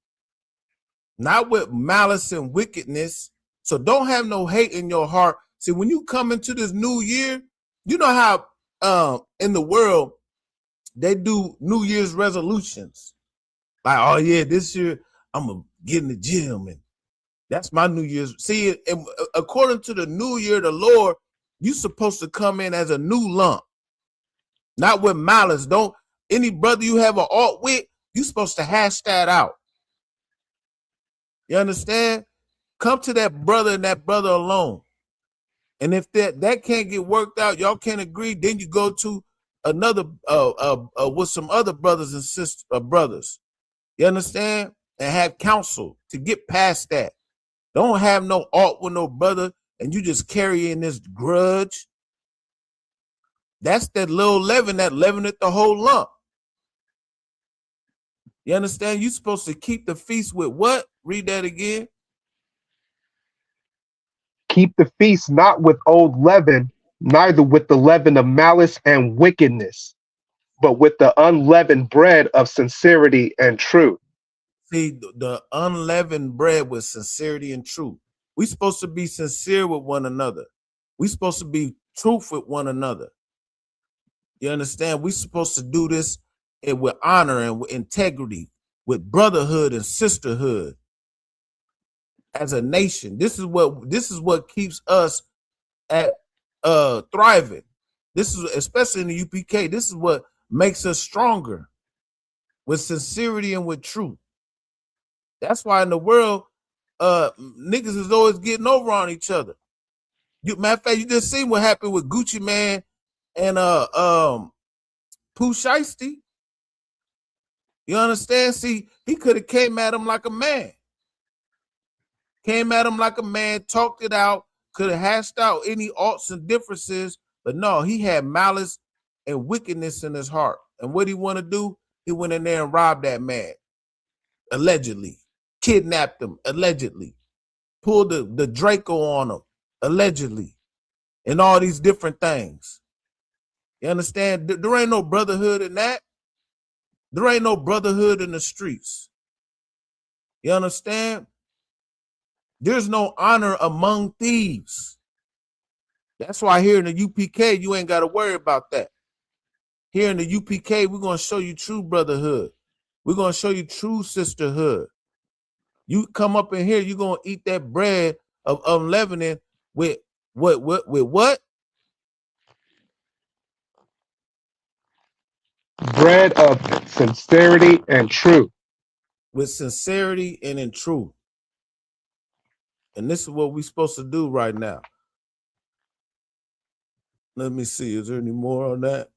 not with malice and wickedness. So don't have no hate in your heart. See, when you come into this new year, you know how in the world they do New Year's resolutions. Like, oh yeah, this year I'm gonna get in the gym, and that's my New Year's. See, and according to the New Year, the Lord, you're supposed to come in as a new lump, not with malice. Don't any brother you have an alt with, you're supposed to hash that out. You understand? Come to that brother and that brother alone. And if that can't get worked out, y'all can't agree, then you go to another with some other brothers and sisters, brothers. You understand? And have counsel to get past that. Don't have no alt with no brother and you just carrying this grudge. That's that little leaven that leaveneth the whole lump. You understand? You're supposed to keep the feast with what? Read that again. Keep the feast not with old leaven, neither with the leaven of malice and wickedness, but with the unleavened bread of sincerity and truth. See, the unleavened bread with sincerity and truth. We're supposed to be sincere with one another. We're supposed to be truth with one another. You understand? We're supposed to do this with honor and with integrity, with brotherhood and sisterhood as a nation. This is what keeps us at thriving. This is especially in the UPK. This is what makes us stronger with sincerity and with truth. That's why in the world, niggas is always getting over on each other. Matter of fact, you just seen what happened with Gucci Man and Pooh Shiesty. You understand? See, he could have came at him like a man. Came at him like a man, talked it out, could have hashed out any alts and differences, but no, he had malice and wickedness in his heart. And what he want to do? He went in there and robbed that man, allegedly. Kidnapped him, allegedly. Pulled the Draco on him, allegedly. And all these different things. You understand? There ain't no brotherhood in that. There ain't no brotherhood in the streets. You understand? There's no honor among thieves. That's why here in the UPK, you ain't got to worry about that. Here in the UPK, we're going to show you true brotherhood. We're going to show you true sisterhood. You come up in here, you're going to eat that bread of unleavening with what? Bread of sincerity and truth. With sincerity and in truth. And this is what we're supposed to do right now. Let me see. Is there any more on that?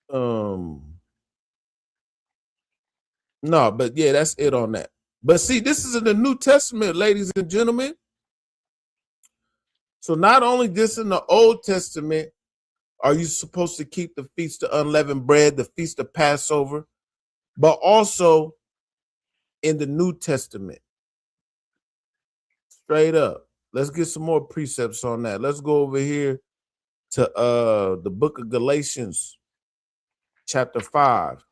No, but yeah, that's it on that. But see, this is in the New Testament, ladies and gentlemen. So not only this in the Old Testament are you supposed to keep the feast of unleavened bread, the feast of Passover, but also in the New Testament. Straight up. Let's get some more precepts on that. Let's go over here to the book of Galatians, chapter 5.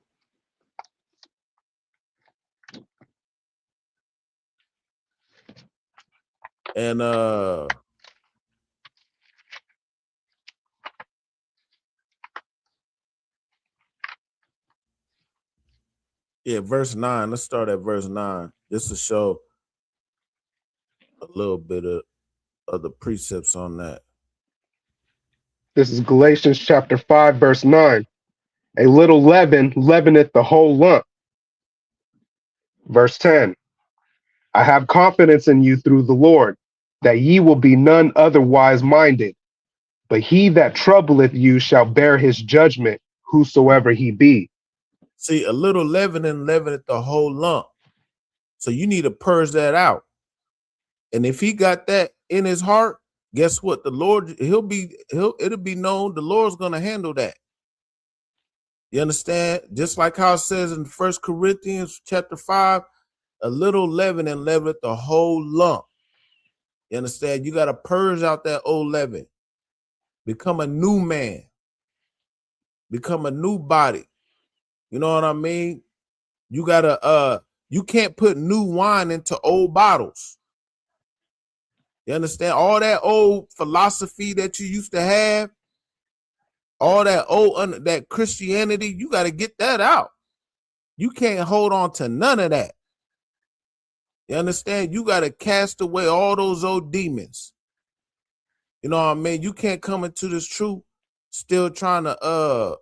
And verse 9. Let's start at verse 9. Just to show a little bit of the precepts on that. This is Galatians chapter 5, verse 9. A little leaven leaveneth the whole lump. Verse 10. I have confidence in you through the Lord, that ye will be none otherwise minded. But he that troubleth you shall bear his judgment, whosoever he be. See, a little leavening leaveneth the whole lump. So you need to purge that out. And if he got that in his heart, guess what? The Lord, it'll be known the Lord's gonna handle that. You understand? Just like how it says in 1 Corinthians chapter 5, a little leaven and leaveneth the whole lump. You understand? You got to purge out that old leaven. Become a new man. Become a new body. You know what I mean? You gotta you can't put new wine into old bottles. You understand? All that old philosophy that you used to have, all that old that Christianity, you got to get that out. You can't hold on to none of that. You understand? You got to cast away all those old demons. You know what I mean? You can't come into this truth still trying to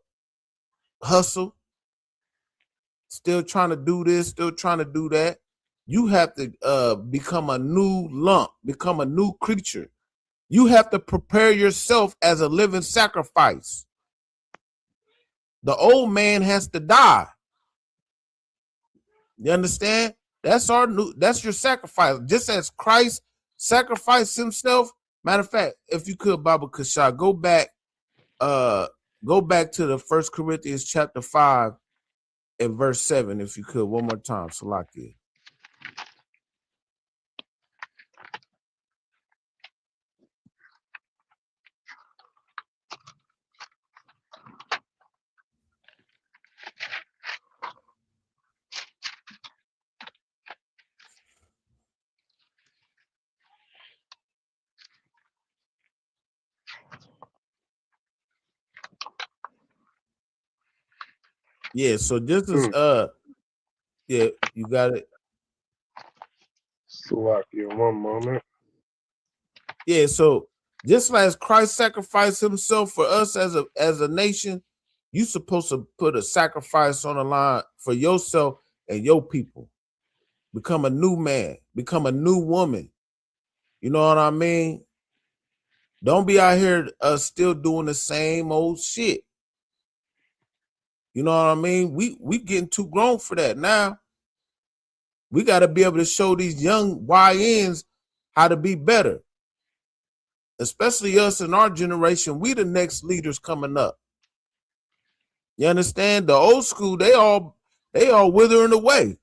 hustle, still trying to do this, still trying to do that. You have to become a new lump, become a new creature. You have to prepare yourself as a living sacrifice. The old man has to die. You understand? That's your sacrifice. Just as Christ sacrificed himself. Matter of fact, if you could, Baba Kashah, go back to the 1 Corinthians chapter 5 and verse 7, if you could, one more time, Salakia. Yeah, so this is yeah, you got it. Salakia, one moment. Yeah, so just as Christ sacrificed himself for us as a nation, you supposed to put a sacrifice on the line for yourself and your people. Become a new man, become a new woman. You know what I mean? Don't be out here still doing the same old shit. You know what I mean? We getting too grown for that now. We got to be able to show these young YNs how to be better. Especially us in our generation, we the next leaders coming up. You understand? The old school, they all withering away.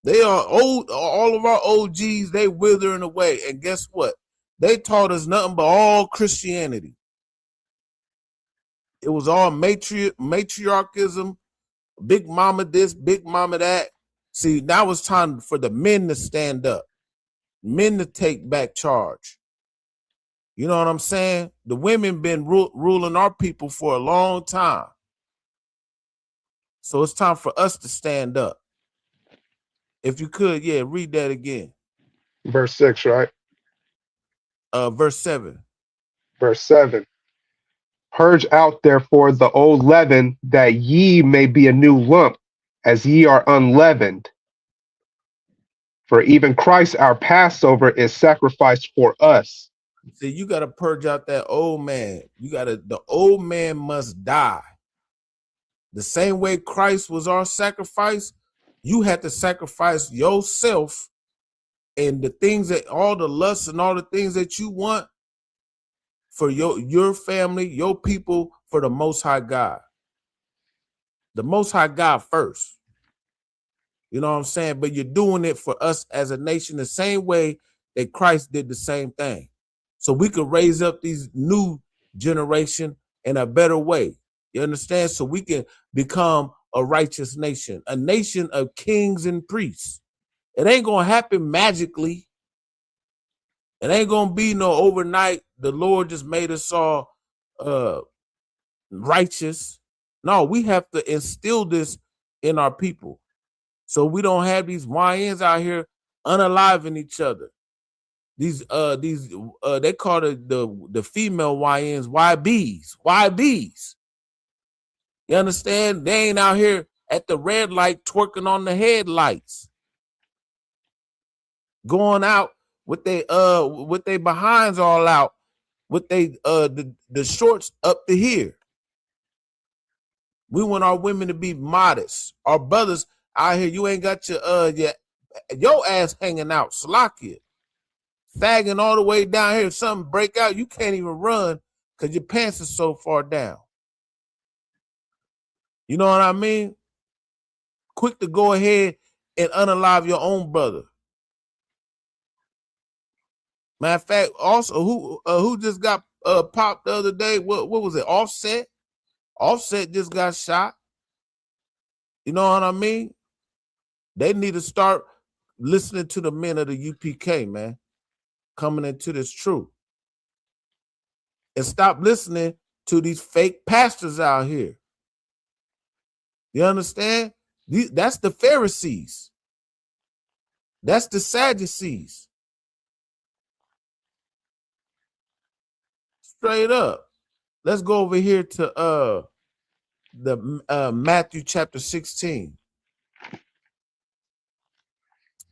They are old, all of our OGs, they withering away. And guess what? They taught us nothing but all Christianity. It was all matriarchism, big mama this, big mama that. See, now it's time for the men to stand up, men to take back charge. You know what I'm saying? The women been ruling our people for a long time. So it's time for us to stand up. If you could, yeah, read that again. Verse 6, right? Verse 7. Verse 7. Purge out therefore the old leaven, that ye may be a new lump, as ye are unleavened. For even Christ our Passover is sacrificed for us. See, you got to purge out that old man. The old man must die. The same way Christ was our sacrifice, you had to sacrifice yourself and the things that all the lusts and all the things that you want for your family, your people, for the Most High God. The Most High God first. You know what I'm saying? But you're doing it for us as a nation the same way that Christ did the same thing. So we could raise up these new generation in a better way. You understand? So we can become a righteous nation, a nation of kings and priests. It ain't going to happen magically. It ain't going to be no overnight. The Lord just made us all righteous. No, we have to instill this in our people. So we don't have these YNs out here unaliving each other. These they call the female YNs YBs. You understand? They ain't out here at the red light twerking on the headlights. Going out with they behinds all out, with they the shorts up to here. We want our women to be modest. Our brothers out here, you ain't got your ass hanging out. Salakia. sagging all the way down here. If something break out, you can't even run because your pants are so far down. You know what I mean? Quick to go ahead and unalive your own brother. Matter of fact, also who just got popped the other day? What was it? Offset? Offset just got shot. You know what I mean? They need to start listening to the men of the UPK, man, coming into this truth. And stop listening to these fake pastors out here. You understand? That's the Pharisees. That's the Sadducees. Straight up. Let's go over here to the Matthew chapter 16.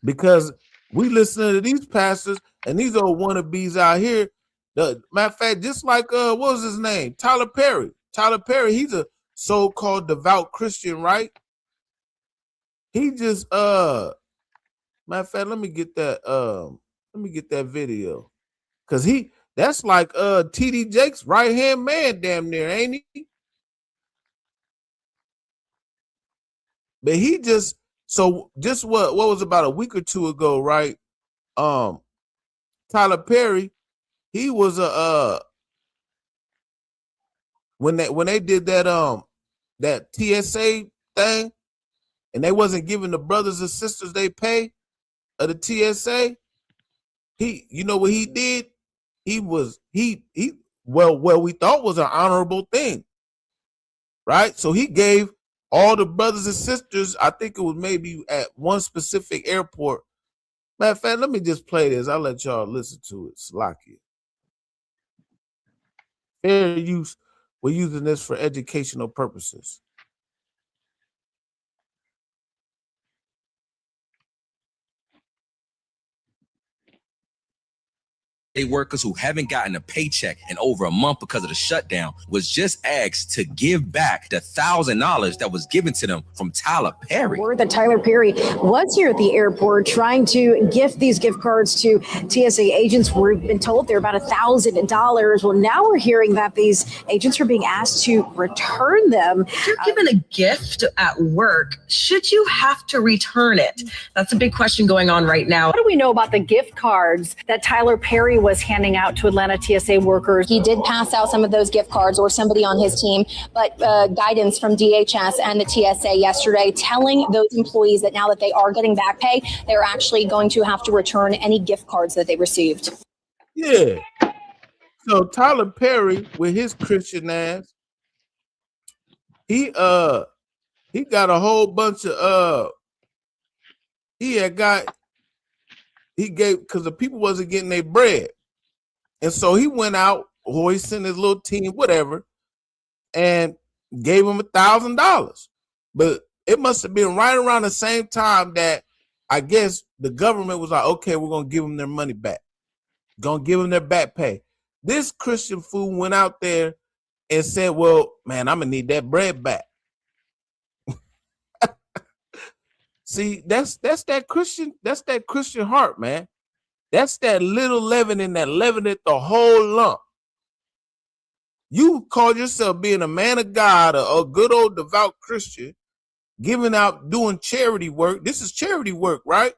Because we listen to these pastors and these old wannabes out here. Matter of fact, just like what was his name? Tyler Perry. Tyler Perry, he's a so-called devout Christian, right? He just matter of fact, let me get that video. Cause that's like TD Jake's right-hand man damn near, ain't he? But he just what was about a week or two ago, right? Tyler Perry, he was when they did that TSA thing, and they wasn't giving the brothers and sisters they pay of the TSA. You know what he did? He we thought was an honorable thing, right? So he gave all the brothers and sisters, I think it was maybe at one specific airport. Matter of fact, let me just play this. I'll let y'all listen to it. Slocky. Fair use. We're using this for educational purposes. Workers who haven't gotten a paycheck in over a month because of the shutdown was just asked to give back the $1,000 that was given to them from Tyler Perry. Word that Tyler Perry was here at the airport trying to gift these gift cards to TSA agents. We've been told they're about $1,000. Well, now we're hearing that these agents are being asked to return them. If you're given a gift at work, should you have to return it? That's a big question going on right now. What do we know about the gift cards that Tyler Perry was handing out to Atlanta TSA workers? He did pass out some of those gift cards, or somebody on his team, but guidance from DHS and the TSA yesterday telling those employees that now that they are getting back pay, they're actually going to have to return any gift cards that they received. Yeah. So Tyler Perry, with his Christian ass, he got a whole bunch of he gave, because the people wasn't getting their bread. And so he went out, hoisting his little team, whatever, and gave them $1,000. But it must have been right around the same time that I guess the government was like, okay, we're going to give them their money back. Going to give them their back pay. This Christian fool went out there and said, well, man, I'm going to need that bread back. See, that's that Christian heart, man. That's that little leavening that leaveneth the whole lump. You call yourself being a man of God, a good old devout Christian, giving out, doing charity work. This is charity work, right?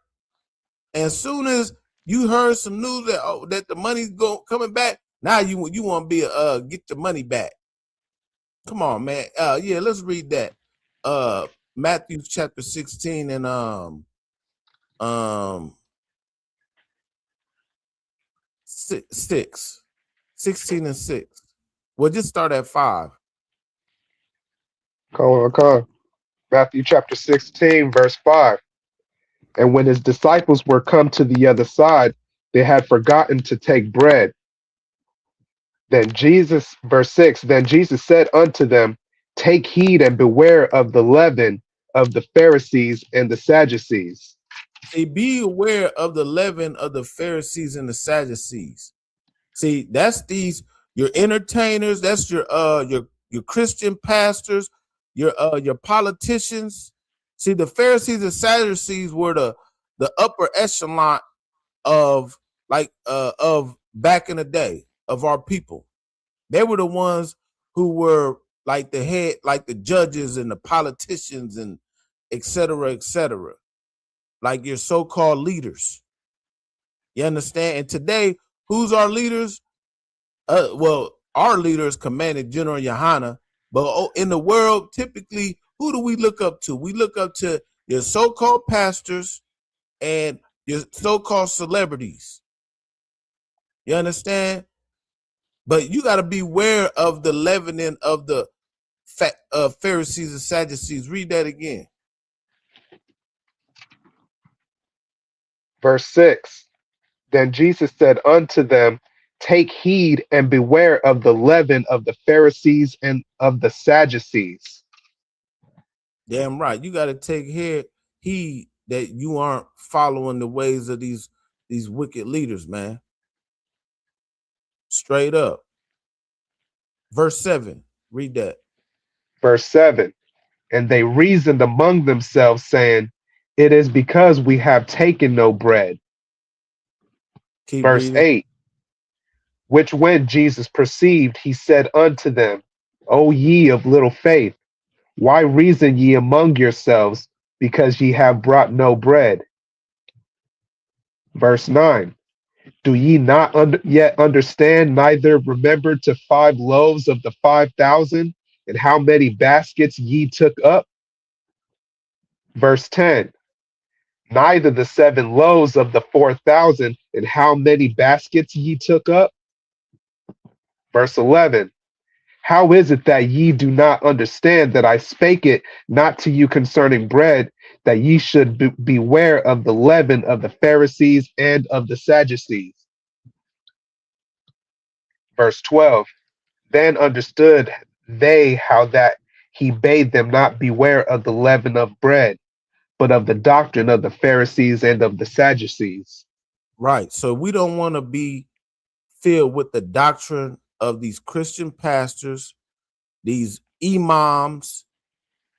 And as soon as you heard some news that the money's coming back, now you want to be get the money back. Come on, man. Yeah, let's read that. Matthew chapter 16 and 16 and 6. We'll just start at 5. Come on. Matthew chapter 16, verse 5. And when his disciples were come to the other side, they had forgotten to take bread. Then Jesus, verse 6, then Jesus said unto them, take heed and beware of the leaven of the Pharisees and the Sadducees. Say, be aware of the leaven of the Pharisees and the Sadducees. See, that's your entertainers, that's your Christian pastors, your politicians. See, the Pharisees and Sadducees were the upper echelon of like of back in the day of our people. They were the ones who were like the head, like the judges and the politicians and et cetera, like your so-called leaders. You understand? And today, who's our leaders? Well, our leader is Commander General Yohana, but in the world, typically, who do we look up to? We look up to your so-called pastors and your so-called celebrities. You understand? But you got to be aware of the leavening of the Pharisees and Sadducees. Read that again. Verse 6. Then Jesus said unto them, take heed and beware of the leaven of the Pharisees and of the Sadducees. Damn right. You got to take heed that you aren't following the ways of these wicked leaders, man. Straight up. Verse 7. Read that. Verse 7. And they reasoned among themselves, saying, it is because we have taken no bread. Keep Verse reading. 8. Which when Jesus perceived, he said unto them, O ye of little faith, why reason ye among yourselves, because ye have brought no bread? Verse 9. Do ye not yet understand, neither remember to 5 loaves of the 5,000, and how many baskets ye took up? Verse 10. Neither the 7 loaves of the 4,000, and how many baskets ye took up? Verse 11. How is it that ye do not understand that I spake it not to you concerning bread, that ye should beware of the leaven of the Pharisees and of the Sadducees? Verse 12. Then understood they how that he bade them not beware of the leaven of bread, but of the doctrine of the Pharisees and of the Sadducees. Right. So we don't want to be filled with the doctrine of these Christian pastors, these imams,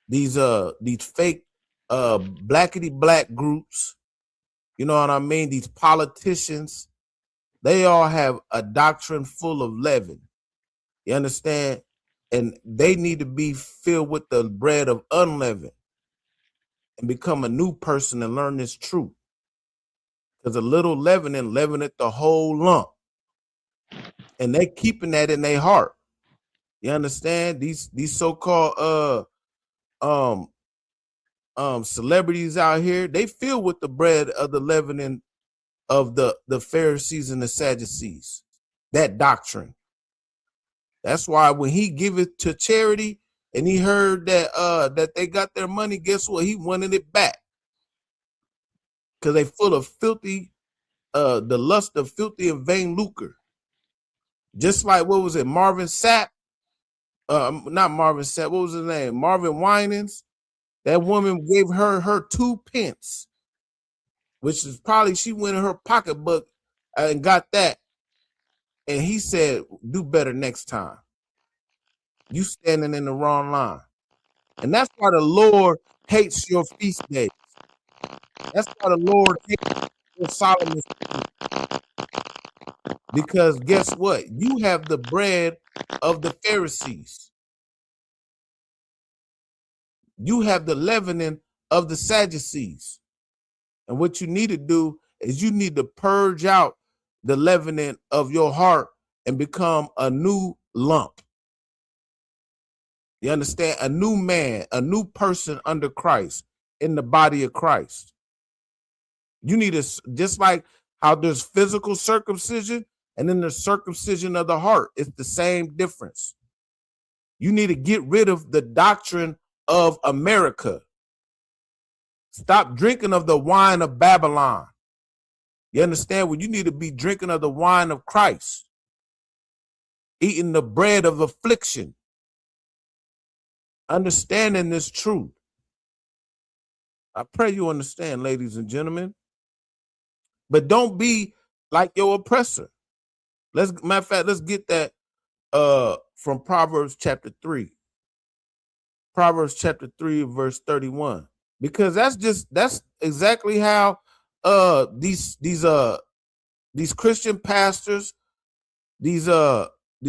these fake blackety black groups. You know what I mean? These politicians, they all have a doctrine full of leaven. You understand? And they need to be filled with the bread of unleavened and become a new person and learn this truth. Because a little leavening leaveneth the whole lump. And they keeping that in their heart. You understand? These so-called celebrities out here, they filled with the bread of the leavening of the Pharisees and the Sadducees. That doctrine. That's why when he give it to charity and he heard that they got their money, guess what? He wanted it back. Because they full of filthy, the lust of filthy and vain lucre. Just like, what was it, Marvin Sapp? Not Marvin Sapp, what was his name? Marvin Winans. That woman gave her 2 pence, which is probably, she went in her pocketbook and got that. And he said, do better next time. You standing in the wrong line. And that's why the Lord hates your feast days. That's why the Lord hates your Solomon's feast. Because guess what? You have the bread of the Pharisees. You have the leavening of the Sadducees. And what you need to do is you need to purge out the leavening of your heart and become a new lump. You understand? A new man, a new person under Christ, in the body of Christ. You need to, just like how there's physical circumcision and then the circumcision of the heart. It's the same difference. You need to get rid of the doctrine of America. Stop drinking of the wine of Babylon. You understand? Well, you need to be drinking of the wine of Christ, eating the bread of affliction, understanding this truth. I pray you understand, ladies and gentlemen. But don't be like your oppressor. Matter of fact, let's get that from Proverbs chapter 3. Proverbs chapter 3, verse 31. Because that's exactly how these these Christian pastors, these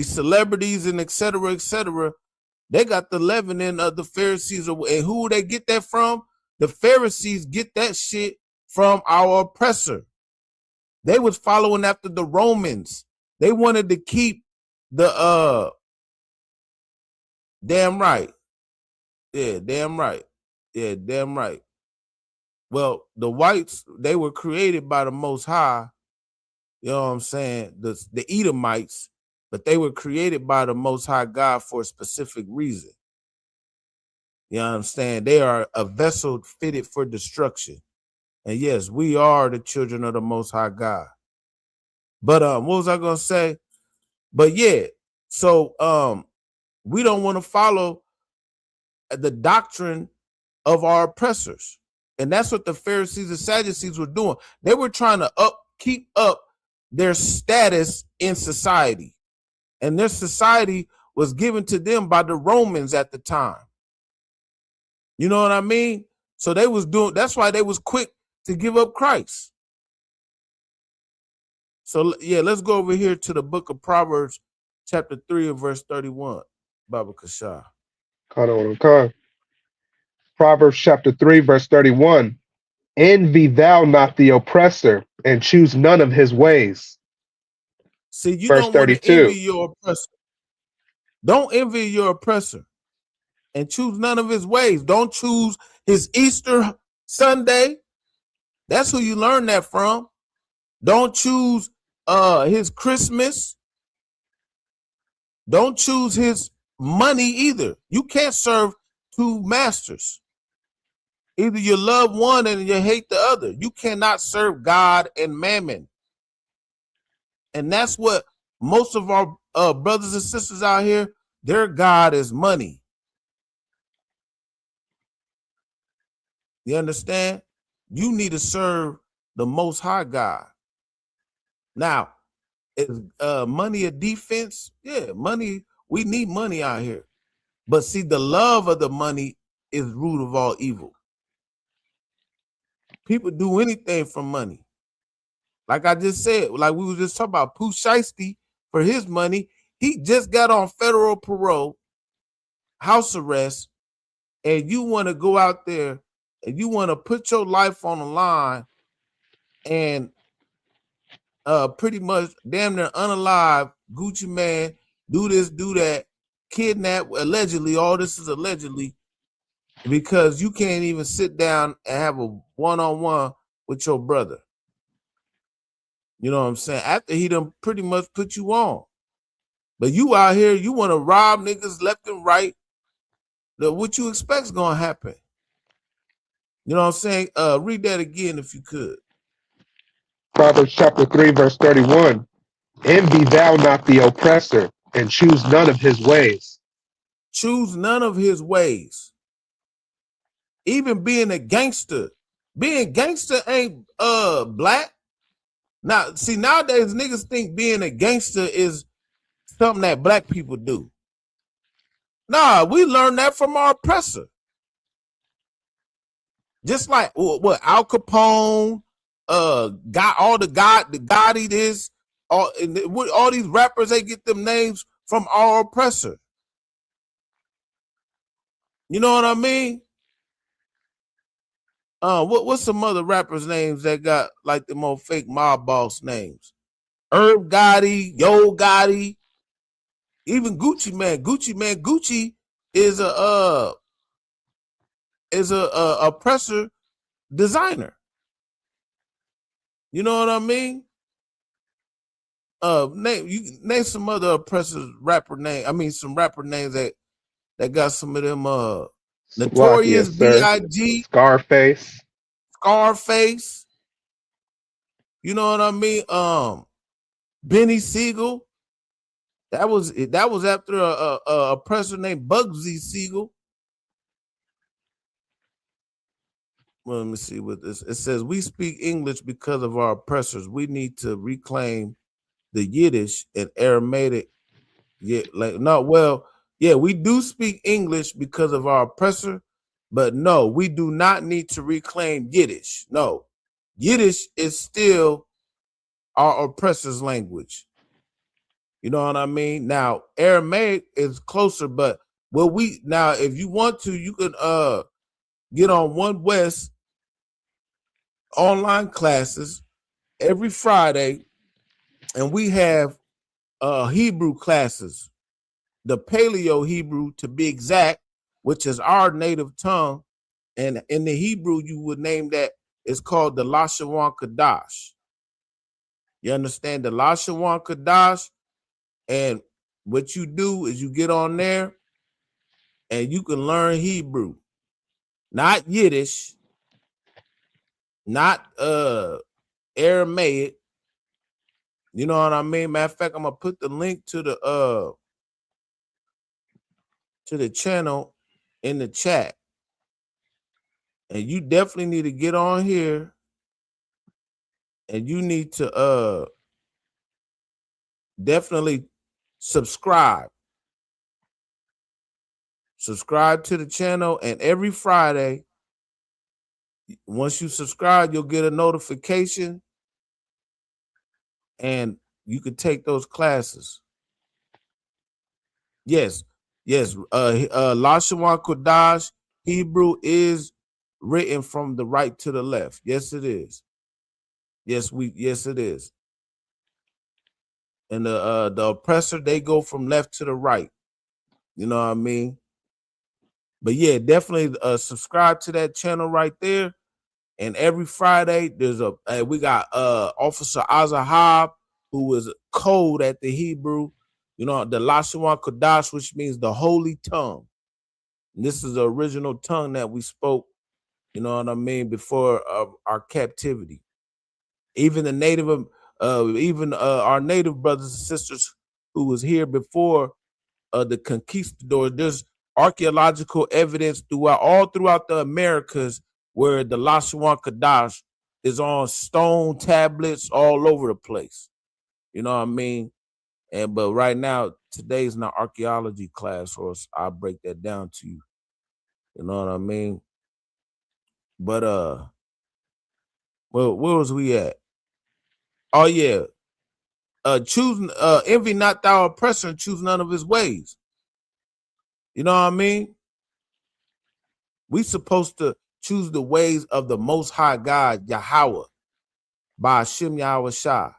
celebrities and et cetera, they got the leavening of the Pharisees. And who they get that from? The Pharisees get that shit from our oppressor. They was following after the Romans. They wanted to keep the damn right. Yeah, damn right. Yeah, damn right. Well, the whites, they were created by the Most High. You know what I'm saying? The Edomites, but they were created by the Most High God for a specific reason. You understand? They are a vessel fitted for destruction. And yes, we are the children of the Most High God. But what was I gonna say? But yeah, so we don't want to follow the doctrine of our oppressors. And that's what the Pharisees and Sadducees were doing. They were trying to keep up their status in society. And their society was given to them by the Romans at the time. You know what I mean? So they was doing, that's why they was quick to give up Christ. So yeah, let's go over here to the book of Proverbs, chapter 3 and verse 31. Baba Kasha. Okay. Proverbs chapter 3, verse 31. Envy thou not the oppressor, and choose none of his ways. See, you verse don't want to 32. envy your oppressor. Don't envy your oppressor and choose none of his ways. Don't choose his Easter Sunday. That's who you learn that from. Don't choose his Christmas. Don't choose his money either. You can't serve two masters. Either you love one and you hate the other. You cannot serve God and mammon. And that's what most of our brothers and sisters out here, their God is money. You understand? You need to serve the Most High God. Now, is money a defense? Yeah, money. We need money out here. But see, the love of the money is root of all evil. People do anything for money. Like I just said, like we were just talking about Pooh Shiesty for his money. He just got on federal parole, house arrest, and you want to go out there and you want to put your life on the line and pretty much damn near unalive Gucci man, do this, do that, kidnap, allegedly, all this is allegedly, because you can't even sit down and have a one-on-one with your brother. You know what I'm saying? After he done pretty much put you on. But you out here, you want to rob niggas left and right. What you expect's gonna happen? You know what I'm saying? Read that again if you could. Proverbs chapter 3, verse 31. Envy thou not the oppressor, and choose none of his ways. Choose none of his ways. Even being a gangster. Being gangster ain't black. Now, see, nowadays niggas think being a gangster is something that black people do. Nah, we learned that from our oppressor. Just like what Al Capone, got all the Gotti this, all these rappers, they get them names from our oppressor. You know what I mean? What's some other rappers' names that got like the more fake mob boss names? Herb Gotti, Yo Gotti, even Gucci Man. Gucci is a oppressor designer. You know what I mean? Name some other oppressors rapper name. I mean some rapper names that got some of them Notorious B.I.G. Scarface. You know what I mean? Benny Siegel. That was after a oppressor named Bugsy Siegel. Well, let me see what this. It says we speak English because of our oppressors. We need to reclaim the Yiddish and Aramaic. Yeah, we do speak English because of our oppressor, but no, we do not need to reclaim Yiddish. No, Yiddish is still our oppressor's language. You know what I mean? Now, Aramaic is closer, but now if you want to, you can get on One West online classes every Friday, and we have Hebrew classes, the Paleo Hebrew to be exact, which is our native tongue. And in the Hebrew, you would name that, it's called the Lashawan Kadash. You understand? The Lashawan Kadash. And what you do is you get on there and you can learn Hebrew, not Yiddish, not Aramaic. You know what I mean? Matter of fact, I'm gonna put the link to the channel in the chat. And you definitely need to get on here and you need to definitely subscribe. Subscribe to the channel, and every Friday, once you subscribe, you'll get a notification and you can take those classes. Yes. Lashawan Kodash Hebrew is written from the right to the left. Yes, it is. Yes, it is. And the oppressor, they go from left to the right. You know what I mean? But yeah, definitely subscribe to that channel right there. And every Friday, we got Officer Azahab, who is code at the Hebrew. You know, the Lashawan Kodash, which means the holy tongue. And this is the original tongue that we spoke, you know what I mean, before our captivity. Even the native, our native brothers and sisters who was here before the conquistadors, there's archaeological evidence all throughout the Americas where the Lashawan Kodash is on stone tablets all over the place. You know what I mean? But right now, today's not archaeology class, or I'll break that down to you. You know what I mean? But where was we at? Oh yeah. Envy not thou oppressor and choose none of his ways. You know what I mean? We supposed to choose the ways of the Most High God, Yahweh, by Hashem Yahweh Shah.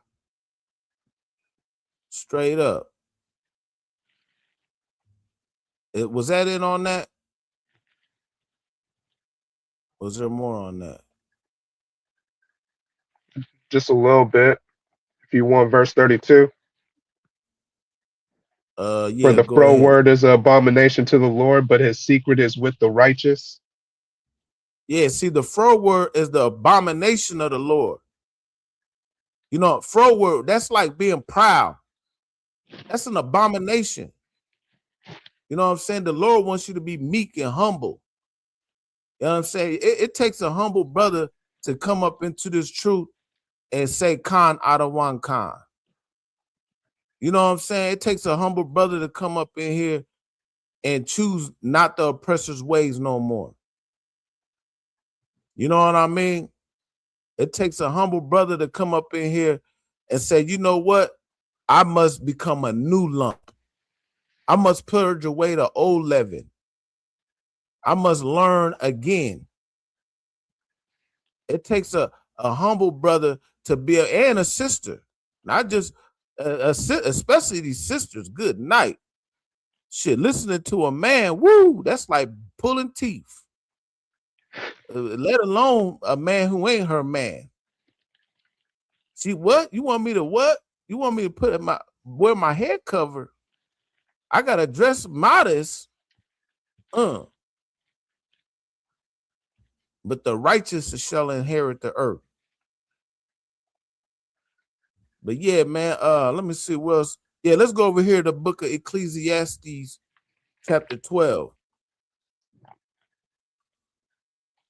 Straight up. Was that it on that? Was there more on that? Just a little bit. If you want verse 32. Yeah, for the go ahead. word is an abomination to the Lord, but his secret is with the righteous. Yeah, see, the word is the abomination of the Lord. You know, word, that's like being proud. That's an abomination. You know what I'm saying? The Lord wants you to be meek and humble. You know what I'm saying? It takes a humble brother to come up into this truth and say Khan out of one Khan. You know what I'm saying? It takes a humble brother to come up in here and choose not the oppressor's ways no more. You know what I mean? It takes a humble brother to come up in here and say, you know what? I must become a new lump. I must purge away the old leaven. I must learn again. It takes a humble brother to be and a sister, not just especially these sisters. Good night. Shit, listening to a man, woo, that's like pulling teeth. Let alone a man who ain't her man. See what? You want me to what? You want me to wear my head cover? I gotta dress modest. But the righteous shall inherit the earth. But yeah, man, let me see what else. Yeah, let's go over here to the book of Ecclesiastes, chapter 12.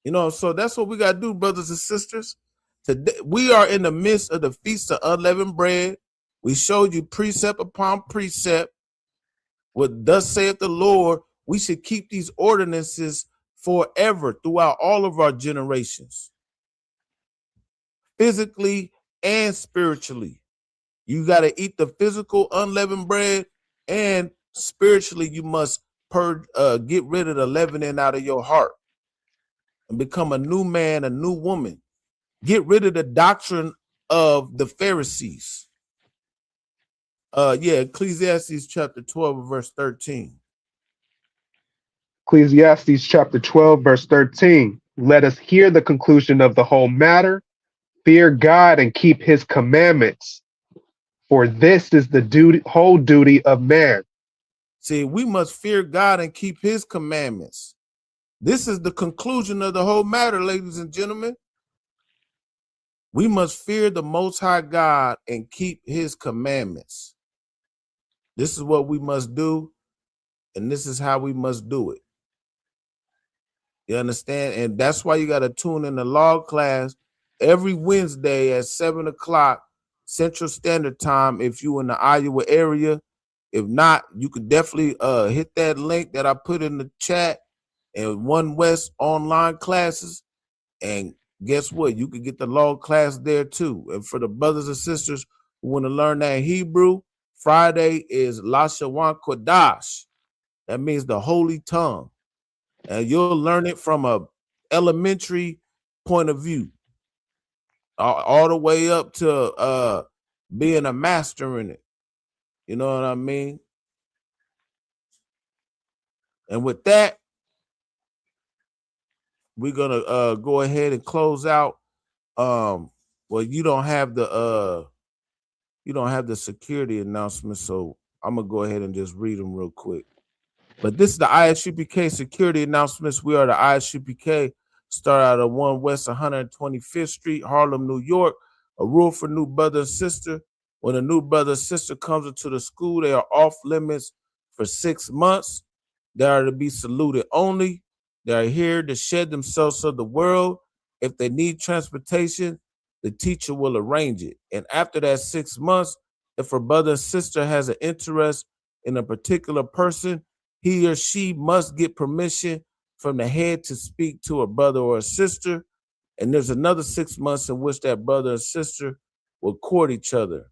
You know, so that's what we gotta do, brothers and sisters. Today, we are in the midst of the Feast of Unleavened Bread. We showed you precept upon precept. What thus saith the Lord, we should keep these ordinances forever throughout all of our generations. Physically and spiritually. You got to eat the physical unleavened bread, and spiritually you must get rid of the leavening out of your heart and become a new man, a new woman. Get rid of the doctrine of the Pharisees. Ecclesiastes chapter 12, verse 13. Ecclesiastes chapter 12, verse 13. Let us hear the conclusion of the whole matter. Fear God and keep his commandments, for this is the whole duty of man. See, we must fear God and keep his commandments. This is the conclusion of the whole matter, ladies and gentlemen. We must fear the Most High God and keep his commandments. This is what we must do, and this is how we must do it. You understand? And that's why you got to tune in the law class every Wednesday at 7 o'clock Central Standard Time if you in the Iowa area. If not, you could definitely hit that link that I put in the chat and One West online classes. And guess what? You could get the law class there too. And for the brothers and sisters who want to learn that Hebrew, Friday is Lashawan Kodash. That means the holy tongue. And you'll learn it from a elementary point of view, all the way up to being a master in it. You know what I mean? And with that, we're gonna go ahead and close out. Well, you don't have the security announcement, so I'm gonna go ahead and just read them real quick. But this is the ISUPK security announcements. We are the ISUPK. Start out at 1 West 125th Street, Harlem, New York. A rule for new brother and sister. When a new brother and sister comes into the school, they are off limits for 6 months. They are to be saluted only. They are here to shed themselves of the world. If they need transportation, the teacher will arrange it. And after that 6 months, if a brother and sister has an interest in a particular person, he or she must get permission from the head to speak to a brother or a sister. And there's another 6 months in which that brother and sister will court each other.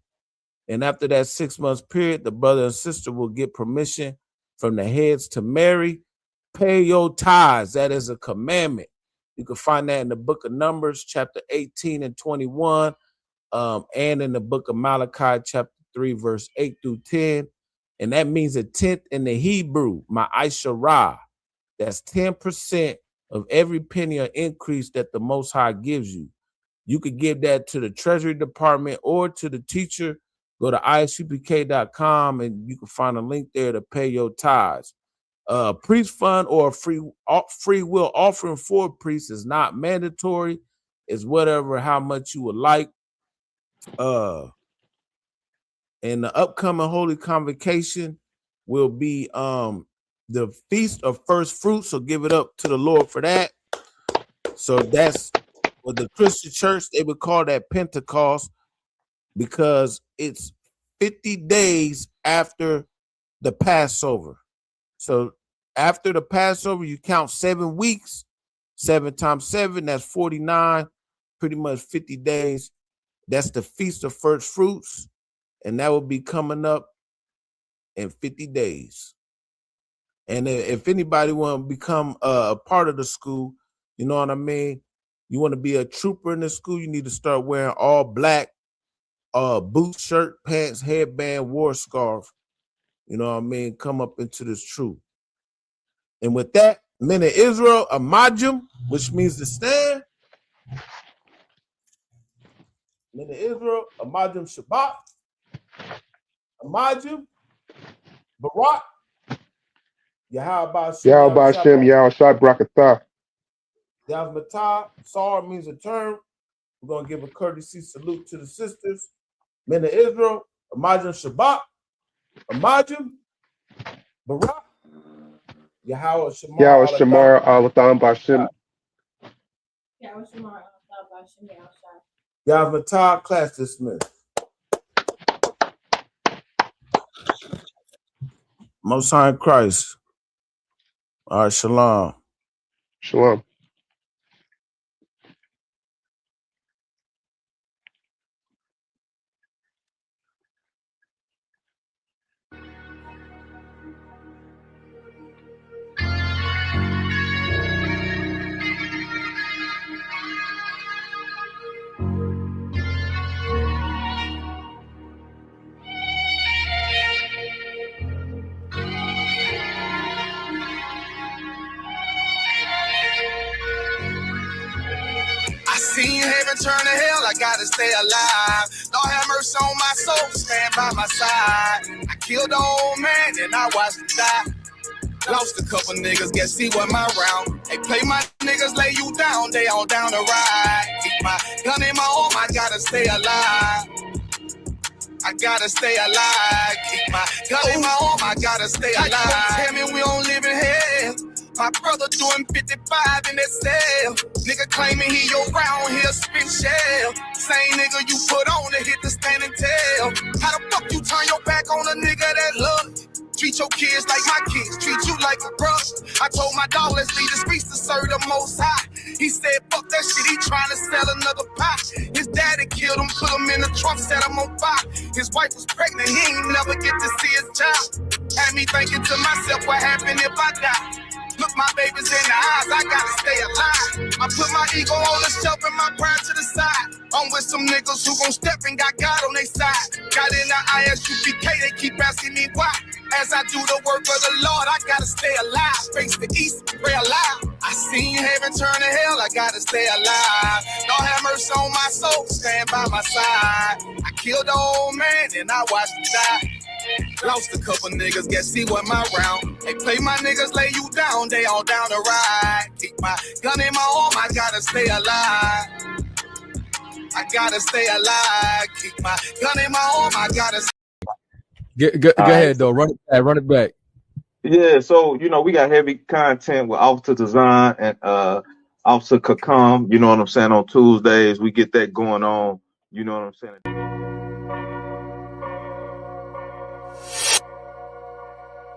And after that 6 months period, the brother and sister will get permission from the heads to marry. Pay your tithes. That is a commandment. You can find that in the book of Numbers, chapter 18 and 21, and in the book of Malachi, chapter 3, verse 8 through 10. And that means a tenth in the Hebrew, ma'asharah. That's 10% of every penny or increase that the Most High gives you. You could give that to the Treasury Department or to the teacher. Go to isupk.com and you can find a link there to pay your tithes. Priest fund or free will offering for a priest is not mandatory. It's whatever, how much you would like. And the upcoming Holy Convocation will be the Feast of First Fruits. So give it up to the Lord for that. So that's what the Christian church, they would call that Pentecost, because it's 50 days after the Passover. So after the Passover, you count 7 weeks, 7 times 7, that's 49, pretty much 50 days. That's the Feast of First Fruits. And that will be coming up in 50 days. And if anybody want to become a part of the school, you know what I mean? You want to be a trooper in the school, you need to start wearing all black, boots, shirt, pants, headband, war scarf. You know what I mean? Come up into this troop. And with that, men of Israel, a majum, which means to stand. Men of Israel, a majum Shabbat. A majum, Barak. Yahweh Hashem, Yahushua Brakatah. Yazmatah, Sar means a term. We're going to give a courtesy salute to the sisters. Men of Israel, Amajim Shabbat, Amajim, Barak, Yahweh Shamar Alatham Bashim. Yazmatah, class dismissed. Most High in Christ. All right, shalom. Shalom. seen heaven turn to hell, I gotta stay alive. Lord have mercy on my soul, stand by my side. I killed the old man and I watched him die. Lost a couple niggas, guess he wasn't my round. Hey, play my niggas, lay you down, they all down the ride. Keep my gun in my arm, I gotta stay alive. I gotta stay alive. Keep my gun in my arm, I gotta stay alive. Tell me we don't live in hell. My brother doing 55 in that cell. Nigga claiming he your round here spin shell. Same nigga you put on to hit the stand and tell. How the fuck you turn your back on a nigga that love you? Treat your kids like my kids, treat you like a brother. I told my dog, let's leave the streets to serve the most high. He said, fuck that shit, he trying to sell another pie. His daddy killed him, put him in the trunk, set him on fire. His wife was pregnant, he ain't never get to see his child. Had me thinking to myself, what happened if I die? Look my babies in the eyes, I gotta stay alive. I put my ego on the shelf and my pride to the side. I'm with some niggas who gon' step and got God on their side. Got in the ISUPK, they keep asking me why. As I do the work of the Lord, I gotta stay alive. Face the east, pray aloud. I seen heaven turn to hell, I gotta stay alive. Lord have mercy on my soul, stand by my side. I killed the old man and I watched him die. Lost a couple niggas, guess he wasn't my round. They play my niggas, lay you down, they all down the ride. Keep my gun in my arm, I gotta stay alive. I gotta stay alive. Keep my gun in my arm, I gotta stay. Go ahead, though. Run it back. Yeah, so, you know, we got heavy content with Officer Design and Officer Kakam, you know what I'm saying, on Tuesdays. We get that going on, you know what I'm saying.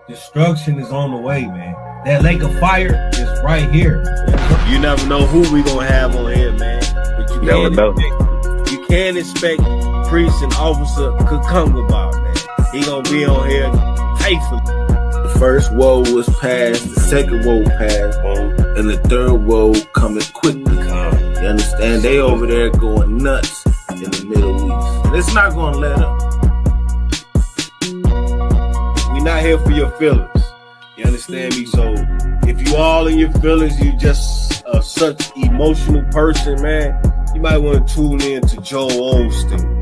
Destruction is on the way, man. That lake of fire is right here. You never know who we gonna have on here, man. But you never know. You can't expect Priest and Officer Kakungaba, man. He gonna be on here faithfully. The first woe was passed, the second woe passed, and the third woe coming quickly. You understand? They over there going nuts in the Middle East. And it's not gonna let up. We not here for your feelings. You understand me? So if you all in your feelings, you just such emotional person, man, you might want to tune in to Joel Osteen.